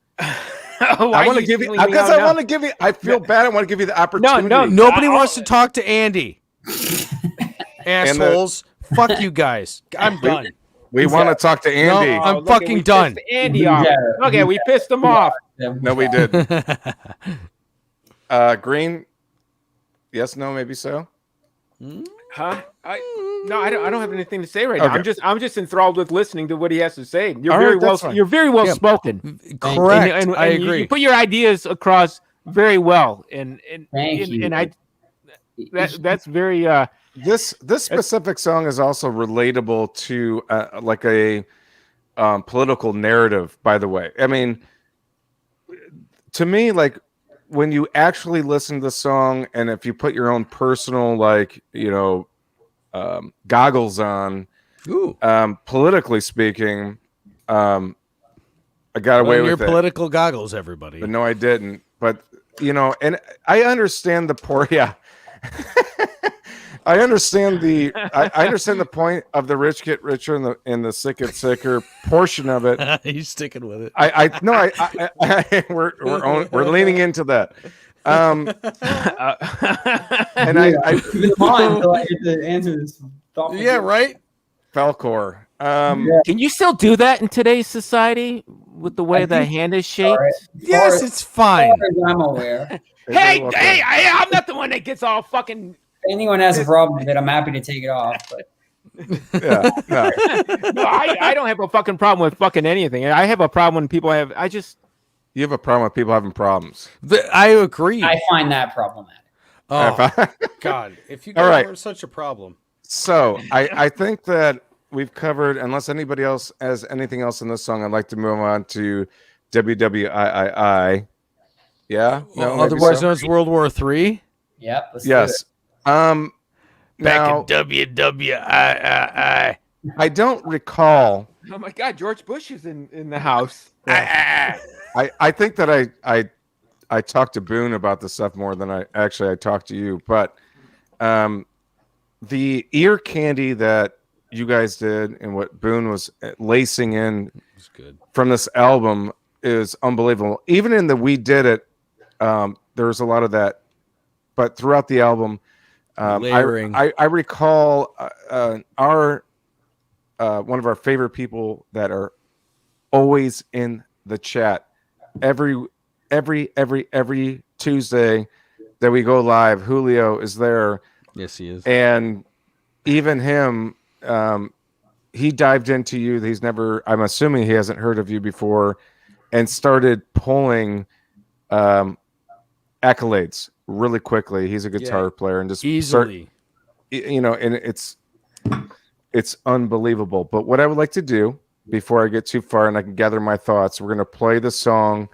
Speaker 1: I want to give you because I want to give you. I feel bad. I want to give you the opportunity.
Speaker 5: No,
Speaker 4: nobody wants to talk to Andy. Assholes! Fuck you guys. I'm done.
Speaker 1: We want to talk to Andy.
Speaker 4: No, I'm fucking done.
Speaker 5: Andy off. Okay, we pissed him off.
Speaker 1: No, we didn't. Green. Yes, no, maybe so.
Speaker 5: Huh? I don't have anything to say right now. I'm just enthralled with listening to what he has to say. You're very well spoken.
Speaker 4: Correct.
Speaker 5: And
Speaker 4: I agree.
Speaker 5: You put your ideas across very well, and that's very.
Speaker 1: This specific song is also relatable to like a political narrative. By the way, I mean, to me, like when you actually listen to the song, and if you put your own personal, goggles on, politically speaking, I got away with
Speaker 4: your
Speaker 1: it.
Speaker 4: political goggles, everybody.
Speaker 1: But no, I didn't. But and I understand the poor. Yeah. I understand I understand the point of the rich get richer and the sick get sicker portion of it.
Speaker 4: He's sticking with it.
Speaker 1: We're leaning into that. And I
Speaker 2: to answer this.
Speaker 4: Yeah, right.
Speaker 1: Falcor.
Speaker 5: Can you still do that in today's society with the way the hand is shaped?
Speaker 4: Yes, it's fine.
Speaker 2: I'm aware.
Speaker 5: Hey, I'm not the one that gets all fucking.
Speaker 2: If anyone has a problem with it, I'm happy to take it off. But
Speaker 1: yeah, no.
Speaker 5: No, I don't have a fucking problem with fucking anything. I have a problem when people have.
Speaker 1: You have a problem with people having problems.
Speaker 4: I agree.
Speaker 2: I find that problematic.
Speaker 4: Oh God! If you guys are such a problem.
Speaker 1: So I think that we've covered. Unless anybody else has anything else in this song, I'd like to move on to WWIII. Yeah.
Speaker 4: No, otherwise known as World War III.
Speaker 2: Yep.
Speaker 1: Yes.
Speaker 4: Back in WWIII.
Speaker 1: I don't recall.
Speaker 5: Oh my God, George Bush is in the house.
Speaker 1: I think that I talked to Boone about this stuff more than I talked to you, but the ear candy that you guys did and what Boone was lacing in from this album is unbelievable. Even in the We Did It, there's a lot of that, but throughout the album,
Speaker 4: Layering.
Speaker 1: I recall our one of our favorite people that are always in the chat every Tuesday that we go live. Julio is there.
Speaker 4: Yes, he is.
Speaker 1: And even him, he dived into you. He's never, I'm assuming he hasn't heard of you before, and started pulling accolades really quickly. He's a guitar player and just
Speaker 4: easily,
Speaker 1: and it's unbelievable. But what I would like to do before I get too far and I can gather my thoughts, we're going to play the song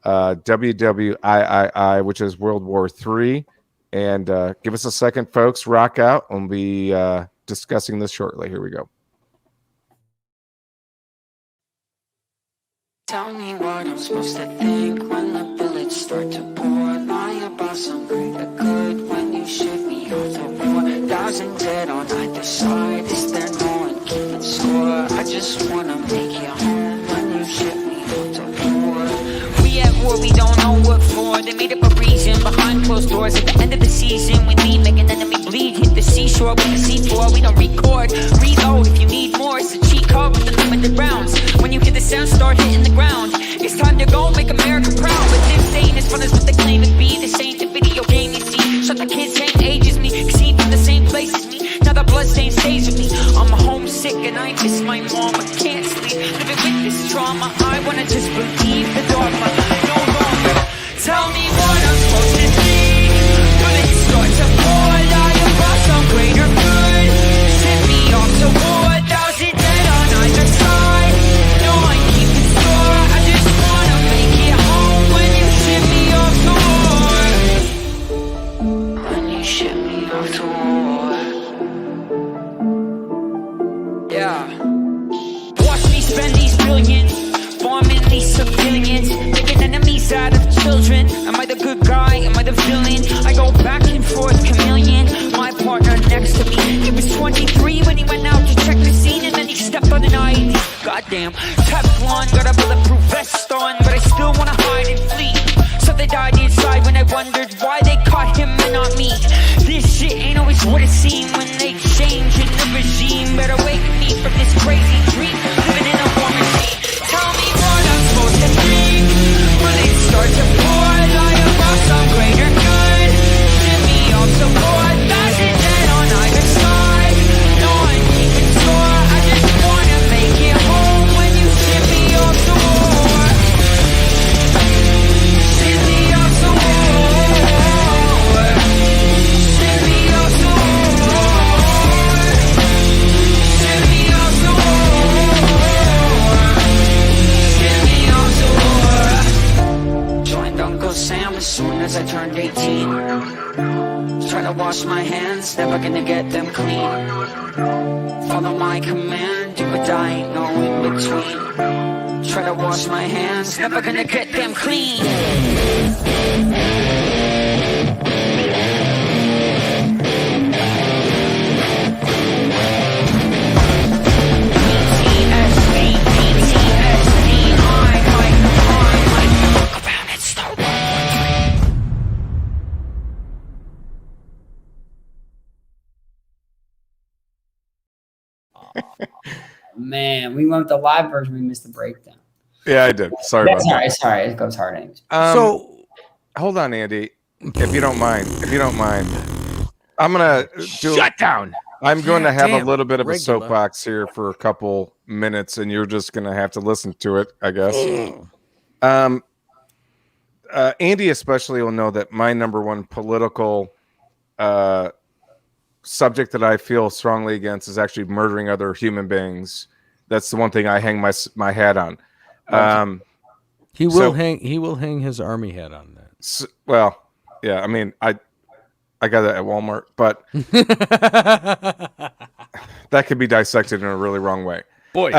Speaker 1: WWIII, which is World War III. And give us a second, folks. Rock out. We'll be discussing this shortly. Here we go.
Speaker 7: Tell me what I'm supposed to think when the bullets start to pour. Lie about some greater good when you shoot me off the war. 1,000 dead on either side. Is there no one keeping score? I just wanna make it home when you shoot me off the war. We at war, we don't know what for. They made up a reason behind closed doors. At the end of the season, we leave, make an enemy bleed. Hit the seashore with the C4. We don't record, reload. If you need more, it's a cheat code with the limited rounds. When you hear the sound start hitting the ground, it's time to go make America proud. But this ain't as fun as what they claim to be. This ain't the video game you see. Shut the kids ain't ages me, cause he from the same place as me. Now the bloodstains stays with me. I'm homesick and I miss my mom. I can't sleep, living with this trauma. I wanna just believe the dogma. No longer tell me what I'm supposed to think. But it starts to pour. Lie about some greater good. Send me off to war. 1,000 dead on either side. No one keeping score. I just wanna make it home when you ship me off to war. When you ship me off to war. Yeah. Watch me spend these billions bombing these civilians, making enemies out of children. Am I the good guy? Am I the villain? I go back and forth, chameleon. My partner next to me, he was 23 when he went out to check the scene, and then he stepped on an ID. Goddamn, Teflon, got a bulletproof vest on, but I still wanna hide and flee. So they died inside when I wondered why they caught him and not me. This shit ain't always what it seemed when they change in the regime. Better wake me from this crazy dream, living in a war machine. Tell me what I'm supposed to think when it starts to pour. Lie about some greater good. Send me off to war. 1,000 dead on either side. No one keeping score. I just wanna make it home when you ship me off to war. Send me off to war. Send me off to war. Send me off to war. Joined Uncle Sam as soon as I turned 18. Try to wash my hands, never gonna get them clean. Follow my command, do or die, ain't no in between. Try to wash my hands, never gonna get them clean.
Speaker 2: Man, we went with the live version. We missed the breakdown.
Speaker 1: Yeah, I did. Sorry about that.
Speaker 2: Sorry, it goes hard anyways.
Speaker 1: So hold on, Andy, if you don't mind. I'm gonna
Speaker 5: Shut down.
Speaker 1: I'm going to have
Speaker 4: damn,
Speaker 1: a little bit of a
Speaker 4: regular.
Speaker 1: soapbox here for a couple minutes, and you're just going to have to listen to it, I guess. Andy especially will know that my number one political subject that I feel strongly against is actually murdering other human beings. That's the one thing I hang my hat on.
Speaker 4: He will hang his army hat on that.
Speaker 1: Well, yeah, I mean, I got that at Walmart, but that could be dissected in a really wrong way.
Speaker 3: Boy.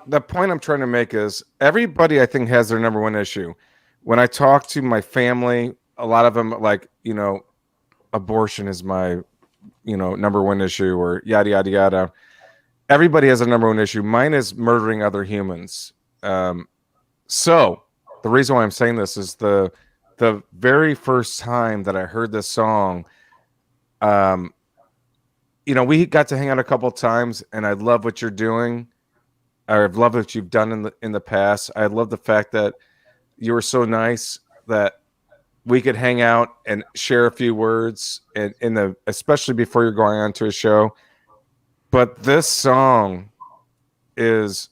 Speaker 1: The point I'm trying to make is everybody, I think, has their number one issue. When I talk to my family, a lot of them like, abortion is my, number one issue, or yada, yada, yada. Everybody has a number one issue. Mine is murdering other humans. So the reason why I'm saying this is the the very first time that I heard this song, we got to hang out a couple of times, and I love what you're doing. I've loved what you've done in the past. I love the fact that you were so nice that we could hang out and share a few words, and especially before you're going on to a show. But this song is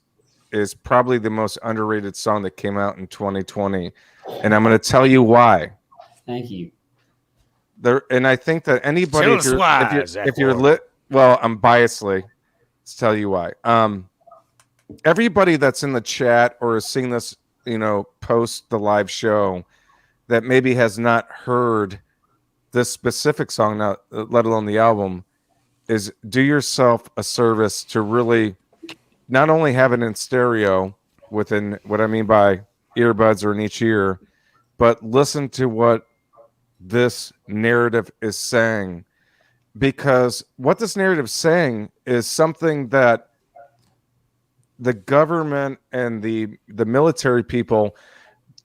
Speaker 1: probably the most underrated song that came out in 2020, and I'm going to tell you why.
Speaker 2: Thank you.
Speaker 1: And I think that anybody,
Speaker 3: Tell us why,
Speaker 1: if you're lit, well, I'm biasly to tell you why. Everybody that's in the chat or is seeing this, post the live show, that maybe has not heard this specific song, now, let alone the album, is do yourself a service to really not only have it in stereo within what I mean by earbuds or in each ear, but listen to what this narrative is saying. Because what this narrative is saying is something that the government and the military people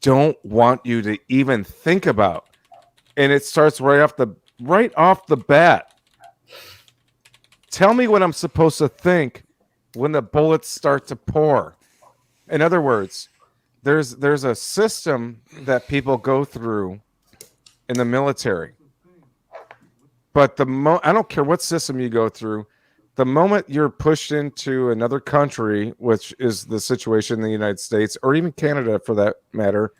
Speaker 1: don't want you to even think about. And it starts right off the bat. Tell me what I'm supposed to think when the bullets start to pour. In other words, there's a system that people go through in the military. But I don't care what system you go through, the moment you're pushed into another country, which is the situation in the United States or even Canada for that matter,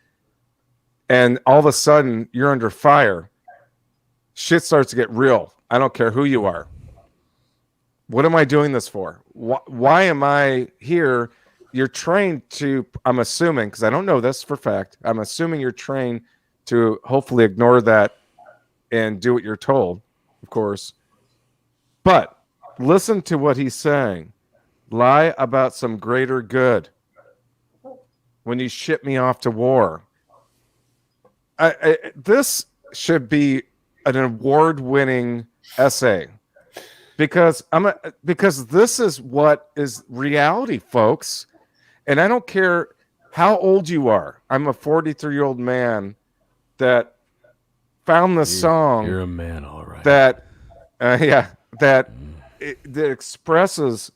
Speaker 1: and all of a sudden you're under fire, shit starts to get real. I don't care who you are. What am I doing this for? Why am I here? You're trained to, I'm assuming, because I don't know this for fact, I'm assuming you're trained to hopefully ignore that and do what you're told, of course. But listen to what he's saying. Lie about some greater good when you ship me off to war. This should be an award-winning essay because this is what is reality, folks. And I don't care how old you are. I'm a 43-year-old man that found the song.
Speaker 4: You're a man, all right.
Speaker 1: That expresses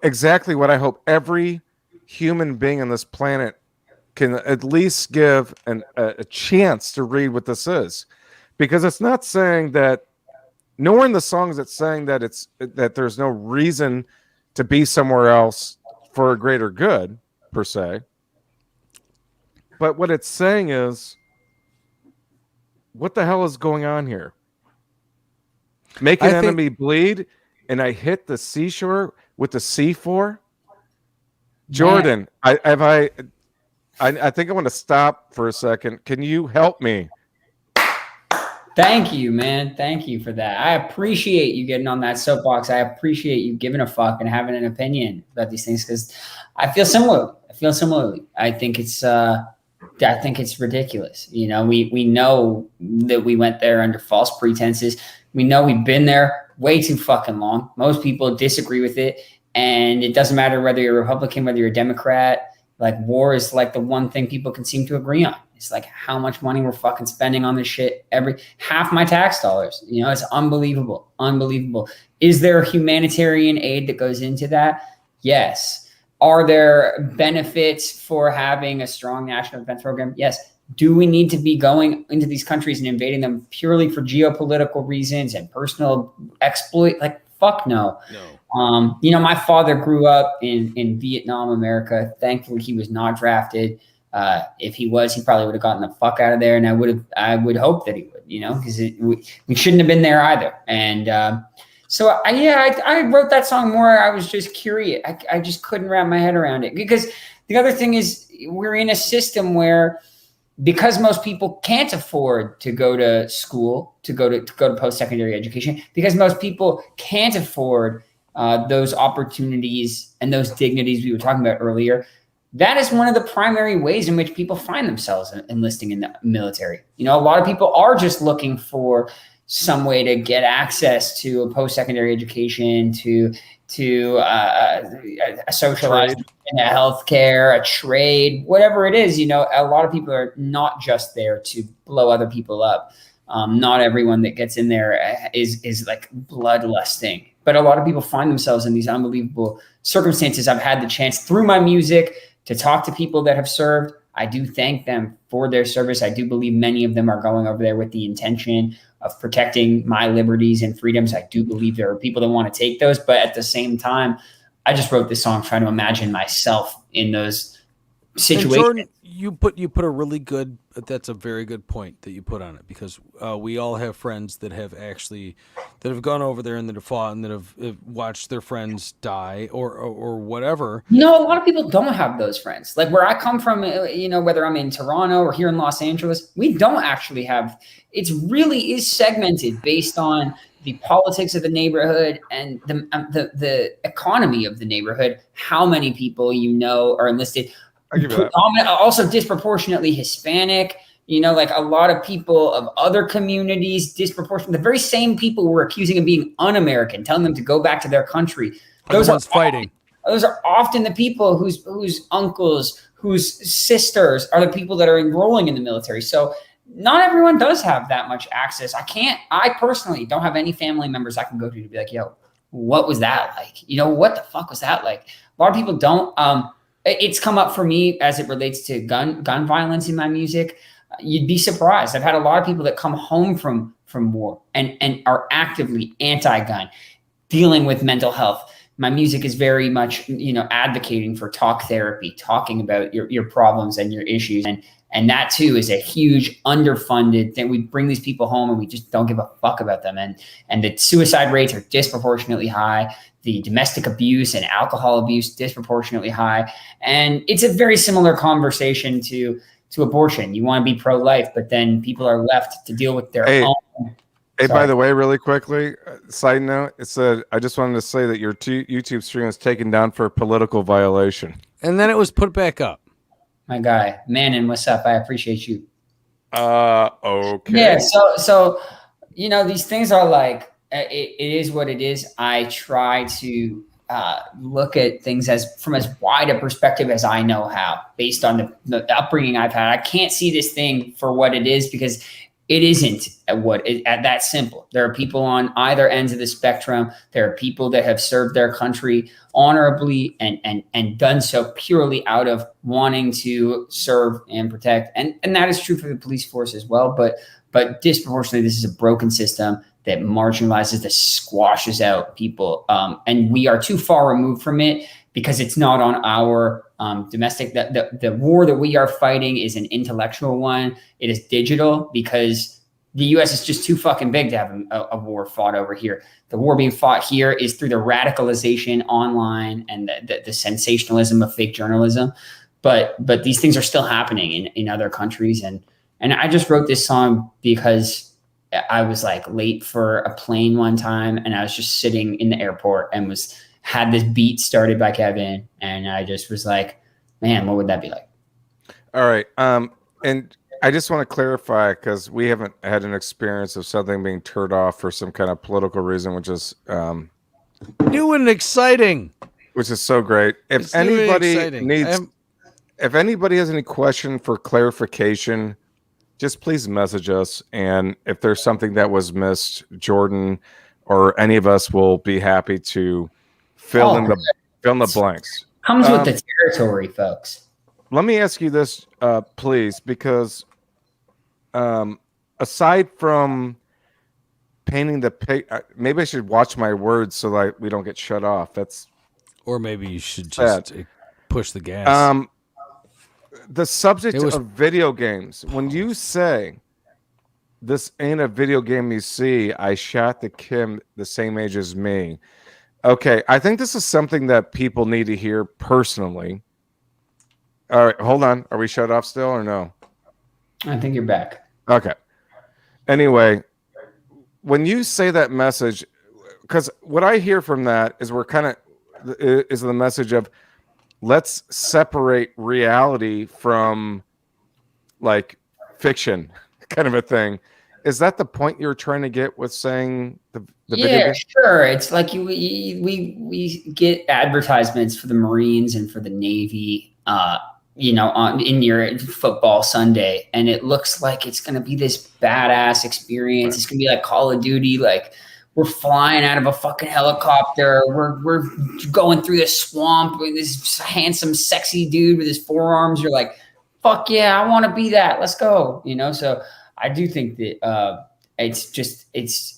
Speaker 1: exactly what I hope every human being on this planet can at least give a chance to read what this is, because it's not saying that. Nowhere in the song is it saying that there's no reason to be somewhere else for a greater good per se. But what it's saying is, what the hell is going on here? Make an enemy bleed, and I hit the seashore with the C4. Jordan, I think I want to stop for a second. Can you help me?
Speaker 2: Thank you, man. Thank you for that. I appreciate you getting on that soapbox. I appreciate you giving a fuck and having an opinion about these things, because I feel similarly. I think it's ridiculous. We know that we went there under false pretenses. We know we've been there way too fucking long. Most people disagree with it, and it doesn't matter whether you're a Republican, whether you're a Democrat. Like, war is like the one thing people can seem to agree on. It's like how much money we're fucking spending on this shit half my tax dollars. It's unbelievable. Unbelievable. Is there humanitarian aid that goes into that? Yes. Are there benefits for having a strong national defense program? Yes. Do we need to be going into these countries and invading them purely for geopolitical reasons and personal exploit? Like, fuck no. No. My father grew up in Vietnam, America. Thankfully, he was not drafted. If he was, he probably would have gotten the fuck out of there, and I would hope that he would, because we shouldn't have been there either. And so I wrote that song more. I was just curious. I just couldn't wrap my head around it, because the other thing is we're in a system where, because most people can't afford to go to school, to go to post-secondary education, because most people can't afford those opportunities and those dignities we were talking about earlier, that is one of the primary ways in which people find themselves enlisting in the military. You know, a lot of people are just looking for some way to get access to a post-secondary education, to a socialized in a healthcare, a trade, whatever it is. You know, a lot of people are not just there to blow other people up. Not everyone that gets in there is like bloodlusting, but a lot of people find themselves in these unbelievable circumstances. I've had the chance through my music to talk to people that have served. I do thank them for their service. I do believe many of them are going over there with the intention of protecting my liberties and freedoms. I do believe there are people that want to take those, but at the same time, I just wrote this song trying to imagine myself in those situations.
Speaker 4: And Jordan, you put a really good, that's a very good point that you put on it, because we all have friends that have gone over there and that have fought and that have watched their friends die or whatever.
Speaker 2: No, a lot of people don't have those friends. Like where I come from, you know, whether I'm in Toronto or here in Los Angeles, we don't actually have, it really is segmented based on the politics of the neighborhood and the economy of the neighborhood, how many people you know are enlisted. Also disproportionately Hispanic, you know, like a lot of people of other communities, disproportionate, the very same people we're accusing of being un-American, telling them to go back to their country. Those are fighting. Those are often the people whose uncles, whose sisters are the people that are enrolling in the military. So not everyone does have that much access. I personally don't have any family members I can go to be like, yo, what was that like? You know, what the fuck was that like? A lot of people don't. It's come up for me as it relates to gun violence in my music. You'd be surprised. I've had a lot of people that come home from war and are actively anti-gun, dealing with mental health. My music is very much, you know, advocating for talk therapy, talking about your problems and your issues. And that too is a huge underfunded thing. We bring these people home and we just don't give a fuck about them. And the suicide rates are disproportionately high. The domestic abuse and alcohol abuse disproportionately high. And it's a very similar conversation to abortion. You want to be pro-life, but then people are left to deal with their own.
Speaker 1: Hey, by the way, really quickly, side note, it said, I just wanted to say that your YouTube stream was taken down for political violation.
Speaker 4: And then it was put back up.
Speaker 2: My guy, Manon, what's up? I appreciate you.
Speaker 1: Okay.
Speaker 2: Yeah, so you know, these things are like, it is what it is. I try to look at things from as wide a perspective as I know how, based on the upbringing I've had. I can't see this thing for what it is because it isn't at that simple. There are people on either ends of the spectrum. There are people that have served their country honorably and done so purely out of wanting to serve and protect. And that is true for the police force as well. But disproportionately, this is a broken system that marginalizes, that squashes out people. And we are too far removed from it because it's not on our domestic. The war that we are fighting is an intellectual one. It is digital because the U.S. is just too fucking big to have a war fought over here. The war being fought here is through the radicalization online and the sensationalism of fake journalism. But these things are still happening in other countries. And I just wrote this song because I was like late for a plane one time and I was just sitting in the airport and had this beat started by Kevin. And I just was like, man, what would that be like?
Speaker 1: All right. And I just want to clarify, because we haven't had an experience of something being turned off for some kind of political reason, which is
Speaker 4: new and exciting,
Speaker 1: which is so great. If anybody has any question for clarification, just please message us. And if there's something that was missed, Jordan or any of us will be happy to fill in the blanks.
Speaker 2: Comes with the territory, folks.
Speaker 1: Let me ask you this, please, because aside from painting the maybe I should watch my words so that we don't get shut off.
Speaker 4: Or maybe you should just push the gas.
Speaker 1: The subject of video games, when you say this ain't a video game you see, I shot the Kim the same age as me. Okay, I think this is something that people need to hear personally. All right, hold on. Are we shut off still or no?
Speaker 2: I think you're back.
Speaker 1: Okay. Anyway, when you say that message, because what I hear from that is is the message of let's separate reality from like fiction, kind of a thing. Is that the point you're trying to get with saying the video game?
Speaker 2: Sure. It's like we get advertisements for the Marines and for the Navy, in your football Sunday, and it looks like it's going to be this badass experience. It's going to be like Call of Duty, like we're flying out of a fucking helicopter. We're going through the swamp with this handsome, sexy dude with his forearms. You're like, fuck yeah, I want to be that. Let's go. So I do think that it's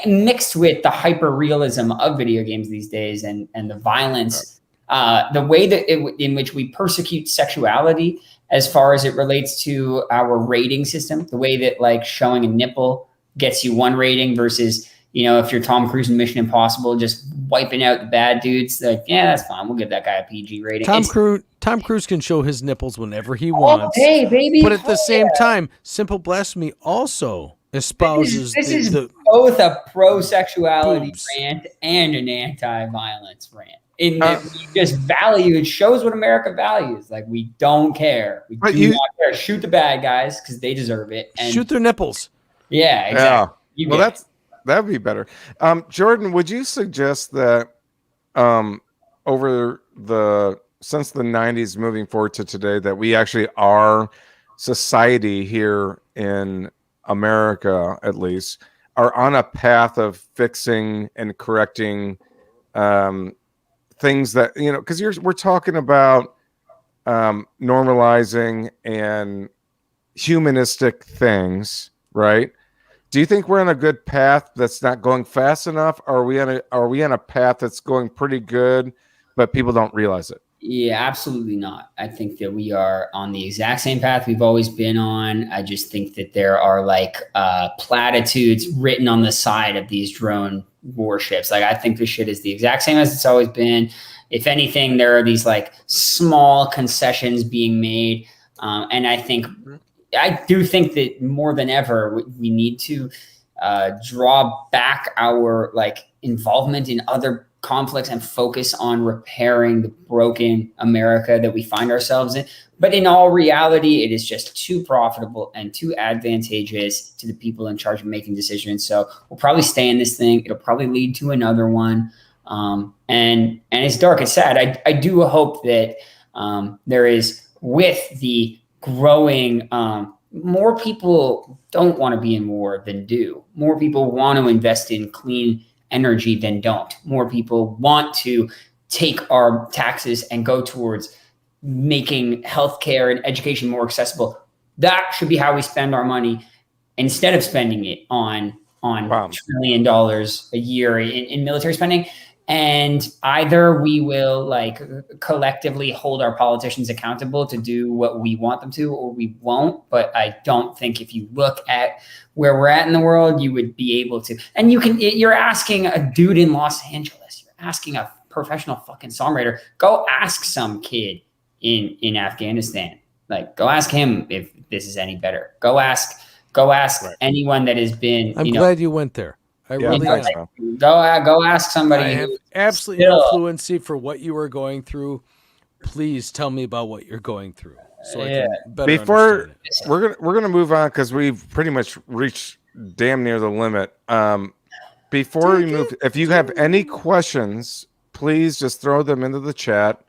Speaker 2: mixed with the hyper realism of video games these days and the violence, the way that in which we persecute sexuality as far as it relates to our rating system, the way that like showing a nipple gets you one rating versus, if you're Tom Cruise in Mission Impossible, just wiping out the bad dudes, like, yeah, that's fine. We'll give that guy a PG rating.
Speaker 4: Tom Cruise can show his nipples whenever he wants.
Speaker 2: Hey, baby.
Speaker 4: But at the same time, Simple Blasphemy also espouses
Speaker 2: this is both a pro-sexuality rant and an anti-violence rant. In that we just value, it shows what America values. Like, we don't care. We do not care. Shoot the bad guys because they deserve it. And
Speaker 4: shoot their nipples.
Speaker 2: Yeah, exactly.
Speaker 1: Yeah. That'd be better. Jordan, would you suggest that since the 90s moving forward to today, that we actually are society here in America, at least, are on a path of fixing and correcting things that, because we're talking about normalizing and humanistic things, right? Do you think we're on a good path that's not going fast enough? Or are we on a path that's going pretty good, but people don't realize it?
Speaker 2: Yeah, absolutely not. I think that we are on the exact same path we've always been on. I just think that there are like platitudes written on the side of these drone warships. Like, I think this shit is the exact same as it's always been. If anything, there are these like small concessions being made. And I do think that more than ever, we need to draw back our like involvement in other conflicts and focus on repairing the broken America that we find ourselves in. But in all reality, it is just too profitable and too advantageous to the people in charge of making decisions. So we'll probably stay in this thing. It'll probably lead to another one. And it's dark. It's sad. I do hope that there is, with the growing, more people don't want to be in war than do. More people want to invest in clean energy than don't. More people want to take our taxes and go towards making healthcare and education more accessible. That should be how we spend our money, instead of spending it on $1 trillion a year in military spending. And either we will like collectively hold our politicians accountable to do what we want them to, or we won't. But I don't think, if you look at where we're at in the world, you would be able to. And you're asking a dude in Los Angeles, you're asking a professional fucking songwriter, go ask some kid in Afghanistan. Like, go ask him if this is any better. Go ask anyone that has been.
Speaker 4: I'm glad you went there. I really am.
Speaker 2: Go ask somebody.
Speaker 4: I have absolutely no fluency for what you are going through. Please tell me about what you're going through, so I can better understand it.
Speaker 1: We're gonna move on, because we've pretty much reached damn near the limit. Before we move, if you have any questions, please just throw them into the chat.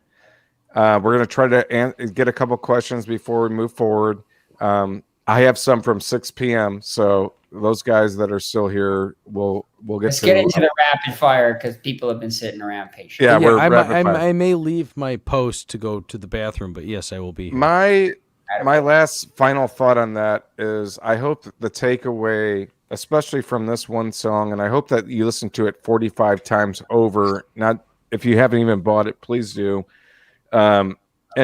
Speaker 1: We're gonna try to get a couple questions before we move forward. I have some from 6 p.m. So those guys that are still here, we'll get.
Speaker 2: Let's get into the rapid fire, because people have been sitting around patiently.
Speaker 1: Yeah,
Speaker 4: I may leave my post to go to the bathroom, but yes, I will be here.
Speaker 1: My last final thought on that is, I hope the takeaway, especially from this one song, and I hope that you listen to it 45 times over. Not, if you haven't even bought it, please do, and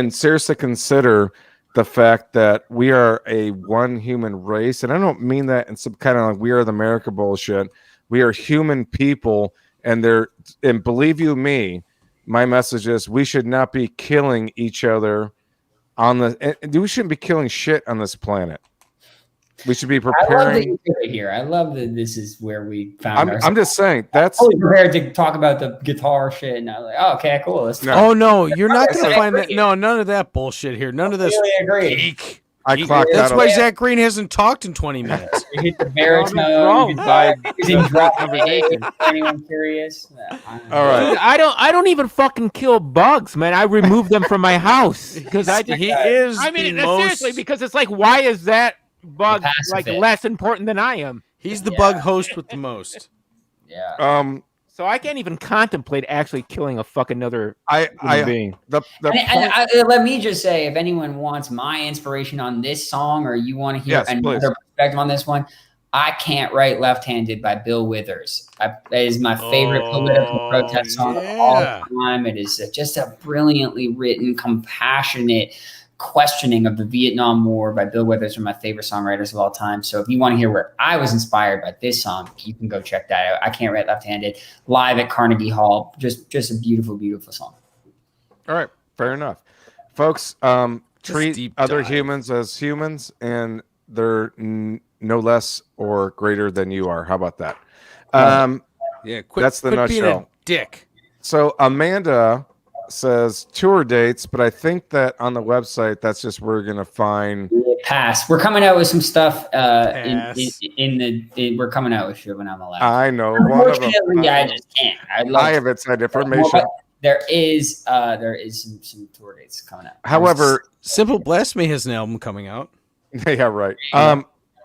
Speaker 1: seriously consider the fact that we are a one human race. And I don't mean that in some kind of like we are the America bullshit. We are human people, and believe you me, my message is, we should not be killing each other we shouldn't be killing shit on this planet. We should be
Speaker 2: I love that
Speaker 1: preparing.
Speaker 2: you put it here. I love that this is where we found ourselves.
Speaker 1: I'm just saying that's
Speaker 2: fully prepared to talk about the guitar shit, and I was like, oh, okay, cool. Let's
Speaker 1: No.
Speaker 4: Oh no, you're not going to
Speaker 2: I
Speaker 4: find
Speaker 2: agree.
Speaker 4: that. No, none of that bullshit here. None of this.
Speaker 2: completely agree.
Speaker 4: Geek.
Speaker 1: I clocked
Speaker 4: That's
Speaker 1: out.
Speaker 4: why Zach Green hasn't talked in 20 minutes.
Speaker 2: You hit the
Speaker 5: I'm
Speaker 2: baritone.
Speaker 5: enthralled by
Speaker 2: He's in drop A,
Speaker 5: conversation.
Speaker 2: for anyone curious.
Speaker 1: All right.
Speaker 5: Dude, I don't even fucking kill bugs, man. I remove them from my house because
Speaker 4: He is.
Speaker 5: I mean,
Speaker 4: the most,
Speaker 5: seriously, because it's like, why is that bug like
Speaker 2: Pacifist.
Speaker 5: less important than I am?
Speaker 4: he's the bug host with the most.
Speaker 2: Yeah.
Speaker 5: So I can't even contemplate actually killing a fucking other
Speaker 1: I
Speaker 5: being.
Speaker 1: the
Speaker 2: Let me just say, if anyone wants my inspiration on this song, or you want to hear
Speaker 1: Yes,
Speaker 2: another
Speaker 1: please.
Speaker 2: perspective on this one, I Can't Write Left-Handed by Bill Withers. That is my favorite political protest song of all time. It is just a brilliantly written, compassionate questioning of the Vietnam War by Bill Withers, one of my favorite songwriters of all time. So if you want to hear where I was inspired by this song, you can go check that out. I Can't Write Left-Handed, live at Carnegie Hall. Just a beautiful, beautiful song.
Speaker 1: All right, fair enough, folks. Treat
Speaker 4: deep
Speaker 1: other
Speaker 4: dive.
Speaker 1: humans as humans, and they're no less or greater than you are. How about that?
Speaker 4: Yeah,
Speaker 1: That's the
Speaker 4: quit being a
Speaker 1: nutshell.
Speaker 4: dick.
Speaker 1: So Amanda says tour dates, but I think that on the website, that's just where we're gonna find.
Speaker 2: Pass. We're coming out with some stuff.
Speaker 4: Pass.
Speaker 2: We're coming out with shit when I'm allowed.
Speaker 1: I know one of them.
Speaker 2: Unfortunately, I just can't.
Speaker 1: I have inside information.
Speaker 2: But there is some tour dates coming out.
Speaker 1: However,
Speaker 4: Simple Blasphemy has an album coming out.
Speaker 1: yeah, right.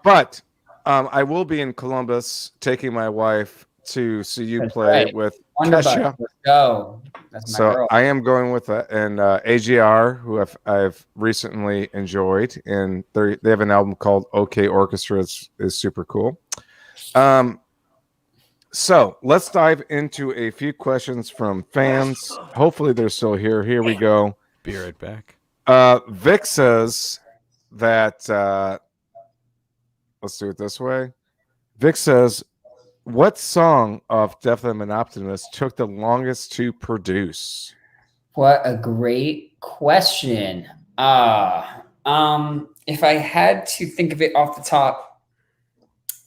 Speaker 1: But I will be in Columbus taking my wife to see you
Speaker 2: That's
Speaker 1: play
Speaker 2: right.
Speaker 1: with
Speaker 2: Wonderful.
Speaker 1: Kesha.
Speaker 2: Let's go. That's my
Speaker 1: So
Speaker 2: girl.
Speaker 1: I am going with that, and AGR, who I've recently enjoyed, and they have an album called OK Orchestra. Is super cool. So let's dive into a few questions from fans. Hopefully they're still here. Here we go.
Speaker 4: Be right back.
Speaker 1: Vic says that let's do it this way. Vic says, what song of Def Leppard and Optimist took the longest to produce?
Speaker 2: What a great question. If I had to think of it off the top,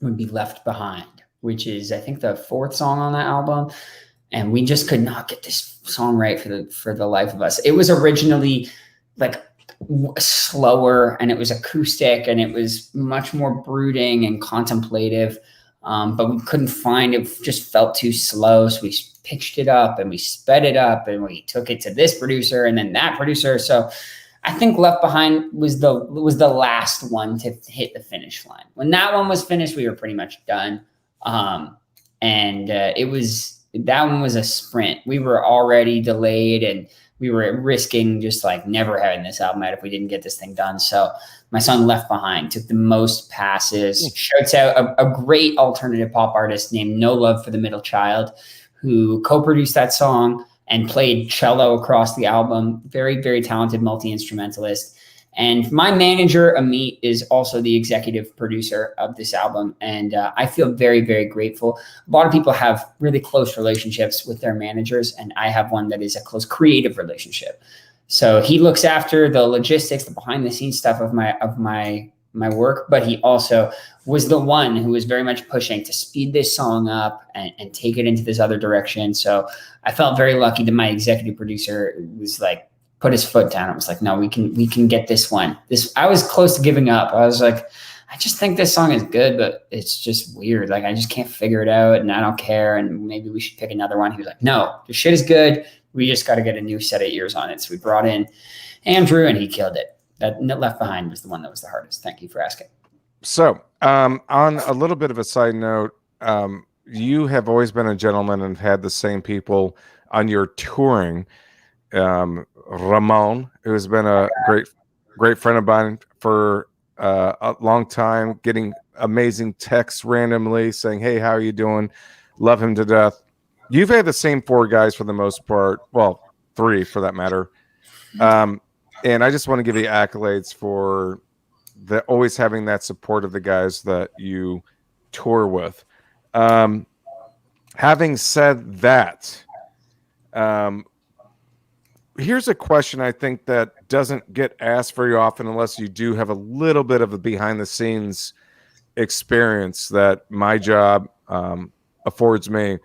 Speaker 2: it would be Left Behind, which is, I think, the fourth song on that album. And we just could not get this song right for the life of us. It was originally like slower, and it was acoustic, and it was much more brooding and contemplative. But we couldn't find it. Just felt too slow. So we pitched it up and we sped it up, and we took it to this producer and then that producer. So I think Left Behind was the last one to hit the finish line. When that one was finished, we were pretty much done. That one was a sprint. We were already delayed, and we were risking just like never having this album out if we didn't get this thing done. So my song Left Behind took the most passes. Shouts out a great alternative pop artist named No Love for the Middle Child, who co-produced that song and played cello across the album. Very, very talented multi-instrumentalist. And my manager, Amit, is also the executive producer of this album. And I feel very, very grateful. A lot of people have really close relationships with their managers, and I have one that is a close creative relationship. So he looks after the logistics, the behind the scenes stuff of my work, but he also was the one who was very much pushing to speed this song up and take it into this other direction. So I felt very lucky that my executive producer was like, put his foot down. I was like, no, we can get this one. I was close to giving up. I was like, I just think this song is good, but it's just weird. Like, I just can't figure it out, and I don't care. And maybe we should pick another one. He was like, no, the shit is good. We just got to get a new set of ears on it. So we brought in Andrew, and he killed it. That Left Behind was the one that was the hardest. Thank you for asking.
Speaker 1: So on a little bit of a side note, you have always been a gentleman and had the same people on your touring. Ramon, who has been a great friend of mine for a long time, getting amazing texts randomly saying, hey, how are you doing? Love him to death. You've had the same four guys for the most part. Well, three for that matter. And I just want to give you accolades for always having that support of the guys that you tour with. Having said that, here's a question I think that doesn't get asked very often unless you do have a little bit of a behind the scenes experience that my job affords me.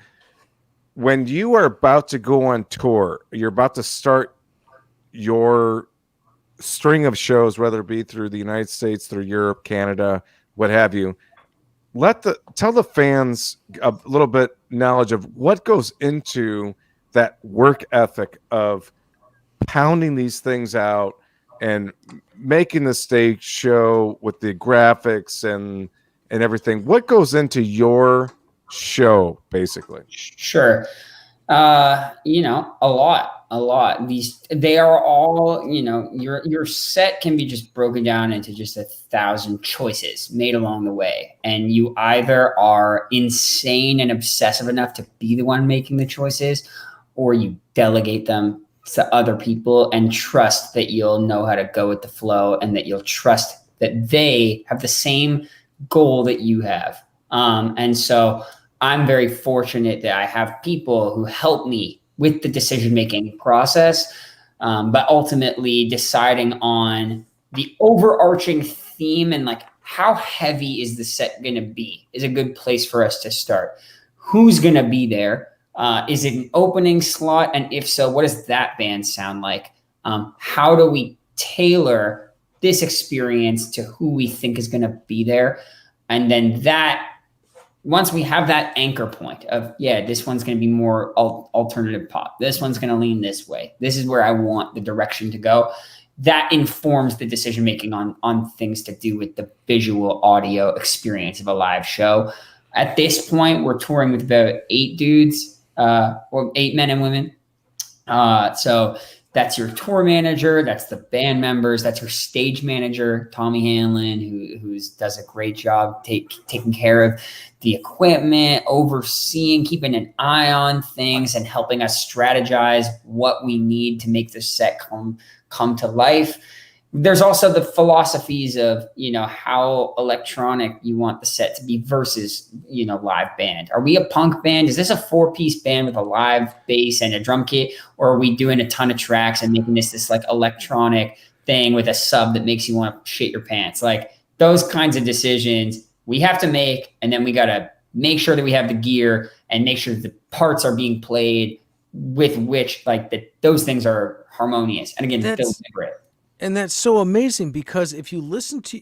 Speaker 1: When you are about to go on tour, you're about to start your string of shows, whether it be through the United States, through Europe, Canada, what have you. Tell the fans a little bit knowledge of what goes into that work ethic of pounding these things out and making the stage show with the graphics and everything. What goes into your show, basically?
Speaker 2: Sure. A lot. They are all, your set can be just broken down into just 1,000 choices made along the way. And you either are insane and obsessive enough to be the one making the choices, or you delegate them to other people and trust that you'll know how to go with the flow, and that you'll trust that they have the same goal that you have. And so I'm very fortunate that I have people who help me with the decision-making process, but ultimately deciding on the overarching theme and like how heavy is the set going to be is a good place for us to start. Who's going to be there? Is it an opening slot? And if so, what does that band sound like? How do we tailor this experience to who we think is going to be there? And then once we have that anchor point of, this one's going to be more alternative pop, this one's going to lean this way, this is where I want the direction to go, that informs the decision-making on things to do with the visual audio experience of a live show. At this point, we're touring with about 8 dudes, or 8 men and women. So that's your tour manager, that's the band members, that's your stage manager, Tommy Hanlon, who does a great job taking care of the equipment, overseeing, keeping an eye on things, and helping us strategize what we need to make the set come to life. There's also the philosophies of, how electronic you want the set to be versus, live band. Are we a punk band? Is this a 4-piece band with a live bass and a drum kit? Or are we doing a ton of tracks and making this like electronic thing with a sub that makes you want to shit your pants? Like those kinds of decisions we have to make. And then we got to make sure that we have the gear and make sure that the parts are being played with which those things are harmonious. And again, deliberate.
Speaker 4: And that's so amazing, because if you listen to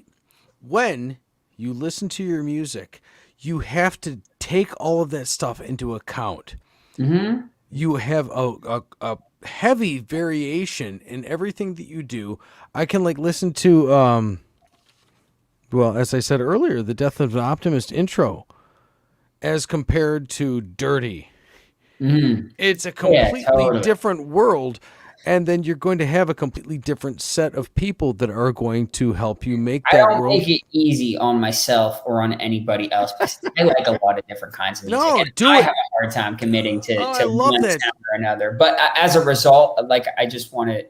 Speaker 4: your music, you have to take all of that stuff into account. Mm-hmm. You have a heavy variation in everything that you do. I can listen to, as I said earlier, the Death of an Optimist intro as compared to Dirty. Mm-hmm. It's a completely different world. And then you're going to have a completely different set of people that are going to help you make that world. I don't
Speaker 2: make it easy on myself or on anybody else, because I like a lot of different kinds of music. I have a hard time committing to one sound or another. But as a result, I just want to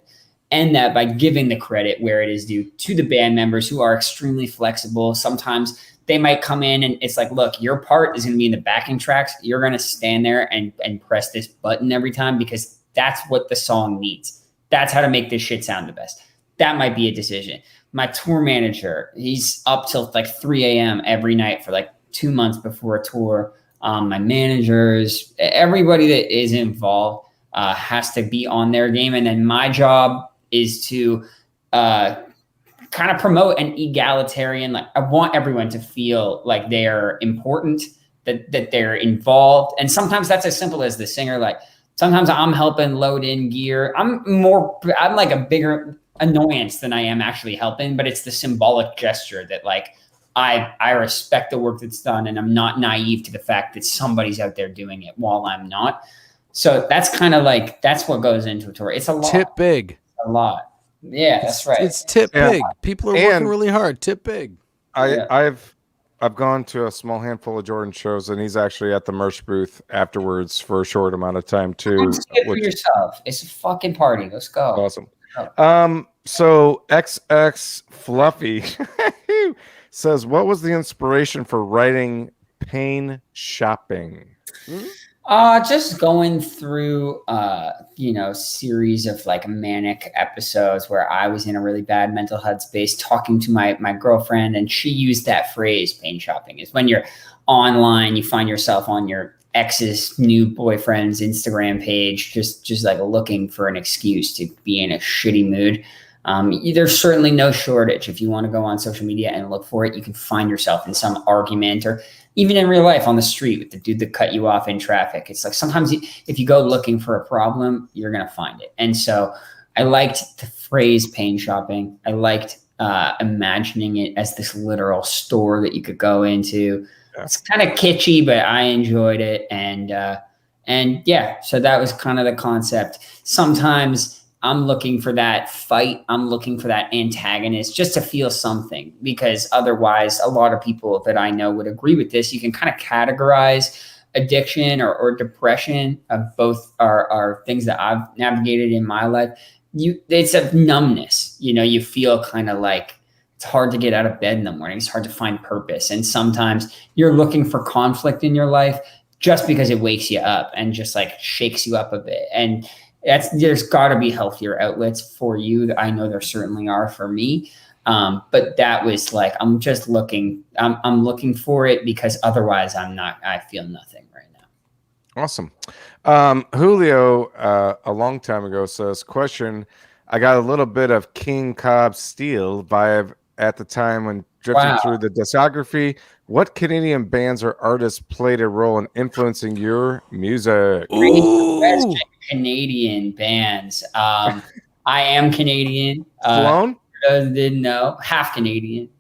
Speaker 2: end that by giving the credit where it is due to the band members, who are extremely flexible. Sometimes they might come in and it's like, look, your part is going to be in the backing tracks. You're going to stand there and press this button every time, because that's what the song needs. That's how to make this shit sound the best. That might be a decision. My tour manager, he's up till 3 a.m. every night for 2 months before a tour. My managers, everybody that is involved has to be on their game. And then my job is to kind of promote an egalitarian, I want everyone to feel like they're important, that they're involved. And sometimes that's as simple as the singer, sometimes I'm helping load in gear. I'm like a bigger annoyance than I am actually helping, but it's the symbolic gesture that I respect the work that's done, and I'm not naive to the fact that somebody's out there doing it while I'm not. So that's kind of that's what goes into a tour. It's a lot.
Speaker 4: Tip big.
Speaker 2: A lot. Yeah, that's right.
Speaker 4: It's tip big. People are working really hard. Tip big.
Speaker 1: I've gone to a small handful of Jordan shows, and he's actually at the merch booth afterwards for a short amount of time too.
Speaker 2: For yourself. It's a fucking party. Let's go.
Speaker 1: Awesome. So XX Fluffy says, what was the inspiration for writing Pain Shopping?
Speaker 2: Just going through, series of like manic episodes where I was in a really bad mental headspace, talking to my girlfriend, and she used that phrase, pain shopping, is when you're online, you find yourself on your ex's new boyfriend's Instagram page, just like looking for an excuse to be in a shitty mood. There's certainly no shortage. If you want to go on social media and look for it, you can find yourself in some argument, or even in real life on the street with the dude that cut you off in traffic. It's like sometimes if you go looking for a problem, you're going to find it. And so I liked the phrase pain shopping. I liked imagining it as this literal store that you could go into. Yeah. It's kind of kitschy, but I enjoyed it. And yeah, so that was kind of the concept. Sometimes I'm looking for that fight. I'm looking for that antagonist just to feel something, because otherwise a lot of people that I know would agree with this. You can kind of categorize addiction or depression. Both are things that I've navigated in my life. It's a numbness. You feel kind of like it's hard to get out of bed in the morning. It's hard to find purpose. And sometimes you're looking for conflict in your life just because it wakes you up and just like shakes you up a bit. And there's got to be healthier outlets for you. I know there certainly are for me. But that was like, I'm just looking, I'm looking for it, because otherwise I feel nothing right now.
Speaker 1: Awesome. Julio, a long time ago says, question, I got a little bit of King Cobb Steel vibe at the time when drifting through the discography. What Canadian bands or artists played a role in influencing your music?
Speaker 2: Canadian bands. I am Canadian.
Speaker 1: Sloan?
Speaker 2: Didn't know. Half Canadian.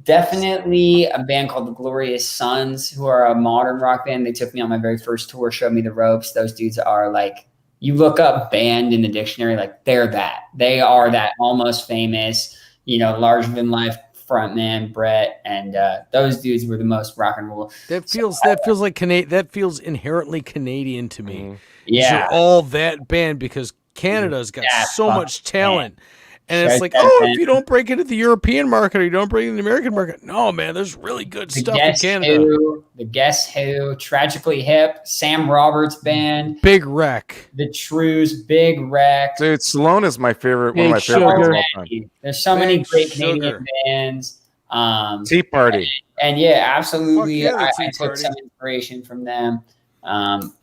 Speaker 2: Definitely a band called the Glorious Sons, who are a modern rock band. They took me on my very first tour, showed me the ropes. Those dudes are like, you look up band in the dictionary, like they're that. They are that almost famous, larger than life frontman Brett, and those dudes were the most rock and roll.
Speaker 4: That feels like that feels inherently Canadian to me.
Speaker 1: Mm-hmm.
Speaker 2: Yeah,
Speaker 4: you're all that band, because Canada's got so much talent.
Speaker 2: Man.
Speaker 4: And it's like, if you don't break into the European market or you don't break into the American market, no, man, there's really good stuff in Canada.
Speaker 2: The Guess Who, Tragically Hip, Sam Roberts Band,
Speaker 4: Big Wreck,
Speaker 2: The Trues, Big Wreck.
Speaker 1: Dude, Sloan is my favorite. One of my favorite bands of all time.
Speaker 2: There's so many great Canadian bands.
Speaker 1: Tea Party.
Speaker 2: And yeah, absolutely. I took some inspiration from them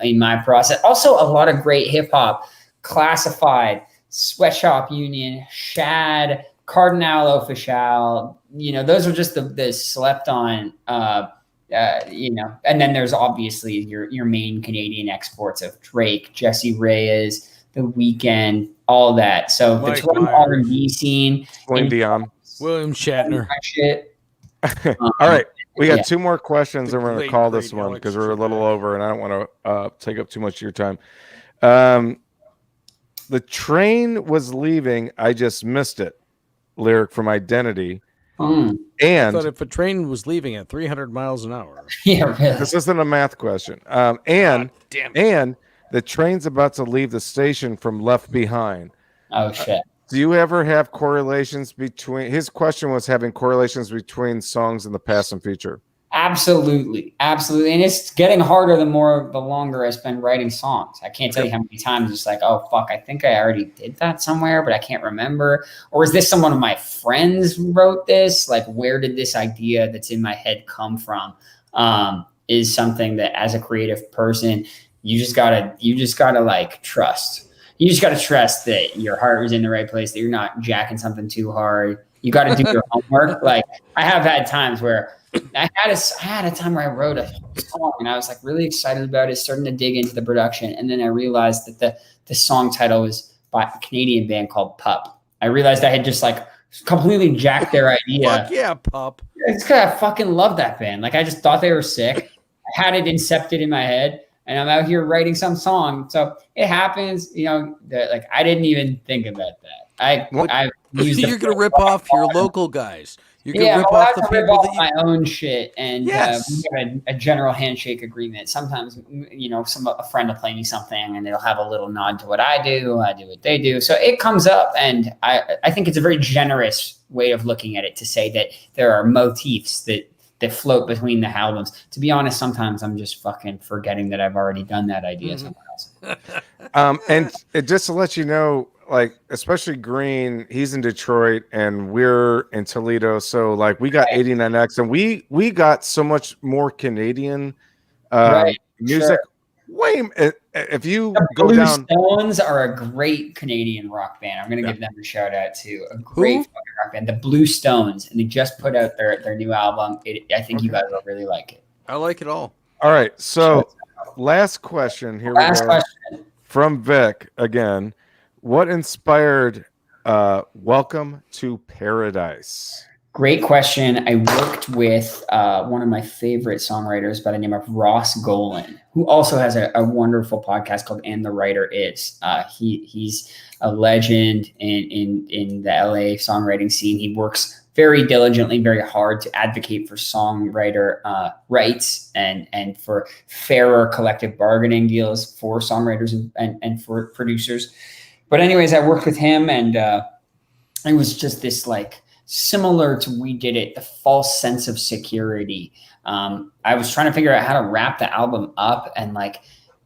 Speaker 2: in my process. Also, a lot of great hip hop, Classified, Sweatshop Union, Shad, Cardinal Official, those are just the slept on, and then there's obviously your main Canadian exports of Drake, Jesse Reyes, The Weeknd, all that. So the Toronto R&B scene,
Speaker 1: Dion,
Speaker 4: William Shatner.
Speaker 1: All right. We got two more questions, and we're going to call this one because we're a little over, and I don't want to take up too much of your time. The train was leaving. I just missed it. Lyric from Identity. And
Speaker 4: I thought if a train was leaving at 300 miles an hour.
Speaker 2: Yeah, really.
Speaker 1: This isn't a math question. And the train's about to leave the station from Left Behind.
Speaker 2: Oh, shit.
Speaker 1: Do you ever have correlations between? His question was having correlations between songs in the past and future.
Speaker 2: Absolutely. And it's getting harder the longer I spend writing songs. I can't tell you how many times it's like, oh, fuck, I think I already did that somewhere, but I can't remember. Or is this someone of my friends who wrote this? Like, where did this idea that's in my head come from? Is something that as a creative person, you just gotta like trust. You just gotta trust that your heart is in the right place, that you're not jacking something too hard. You got to do your homework. Like, I have had times where I had a time where I wrote a song and I was like really excited about it, starting to dig into the production. And then I realized that the song title was by a Canadian band called Pup. I realized I had just like completely jacked their idea.
Speaker 4: Fuck yeah, Pup.
Speaker 2: It's because I fucking love that band. Like, I just thought they were sick. I had it incepted in my head, and I'm out here writing some song. So it happens, like I didn't even think about that.
Speaker 4: You're going to rip off your local guys. You're going to rip off the people
Speaker 2: off my own shit. And we have a general handshake agreement. Sometimes, a friend will play me something and it'll have a little nod to what I do. I do what they do. So it comes up, and I think it's a very generous way of looking at it to say that there are motifs that that float between the albums. To be honest, sometimes I'm just fucking forgetting that I've already done that idea somewhere else.
Speaker 1: And just to let you know, like, especially Green, he's in Detroit and we're in Toledo. So like we got 89X and we got so much more Canadian music. If you go down,
Speaker 2: Stones are a great Canadian rock band. I'm going to give them a shout out too. A great fucking rock band, the Blue Stones, and they just put out their new album. I think you guys will really like it.
Speaker 4: I like it all.
Speaker 1: All right, so last question. Here we go.
Speaker 2: Question
Speaker 1: From Vic again. What inspired Welcome to Paradise?
Speaker 2: Great question. I worked with one of my favorite songwriters by the name of Ross Golan, who also has a wonderful podcast called And the Writer Is. He's a legend in the LA songwriting scene. He works very diligently, very hard to advocate for songwriter rights and for fairer collective bargaining deals for songwriters and for producers. But anyways, I worked with him, and it was just this like similar to We Did It, the false sense of security. I was trying to figure out how to wrap the album up, and like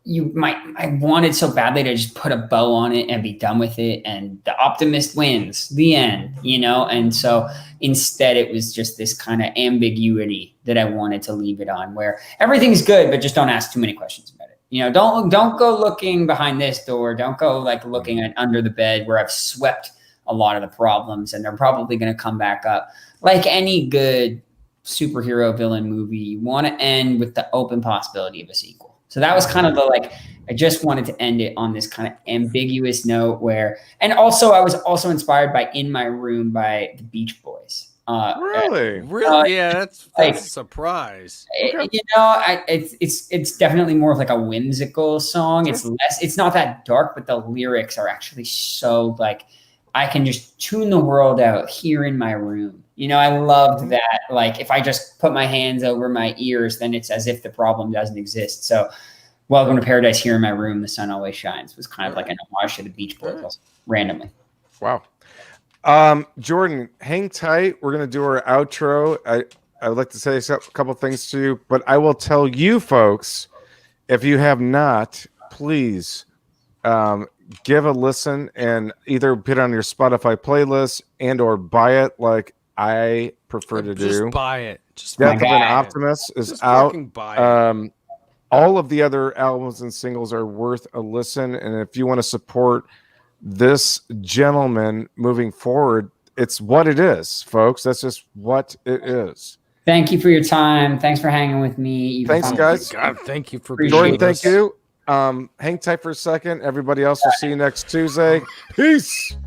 Speaker 2: I wanted so badly to just put a bow on it and be done with it, and the optimist wins, the end, and so instead it was just this kind of ambiguity that I wanted to leave it on, where everything's good, but just don't ask too many questions about it. Don't go looking behind this door, don't go like looking under the bed where I've swept a lot of the problems, and they're probably going to come back up. Like any good superhero villain movie, you want to end with the open possibility of a sequel. So that was kind of I just wanted to end it on this kind of ambiguous note and also I was also inspired by In My Room by the Beach Boys.
Speaker 1: Really?
Speaker 4: Yeah, that's a surprise.
Speaker 2: It's definitely more of like a whimsical song. It's not that dark, but the lyrics are actually so like, I can just tune the world out here in my room. I loved that. Like if I just put my hands over my ears, then it's as if the problem doesn't exist. So Welcome to Paradise, Here in My Room, the sun always shines was kind of like an homage to the Beach Boys randomly.
Speaker 1: Wow. Jordan, hang tight. We're going to do our outro. I would like to say a couple things to you, but I will tell you folks, if you have not, please give a listen and either put it on your Spotify playlist and or buy it like I prefer to do.
Speaker 4: Just buy it.
Speaker 1: Death of an Optimist is out.
Speaker 4: Buy it.
Speaker 1: All of the other albums and singles are worth a listen. And if you want to support this gentleman moving forward, it's what it is, folks. That's just what it is.
Speaker 2: Thank you for your time. Thanks for hanging with me.
Speaker 1: Thanks, guys.
Speaker 4: God, thank you for being
Speaker 1: Jordan,
Speaker 4: with us.
Speaker 1: thank you. Hang tight for a second. Everybody else will see you next Tuesday. Peace.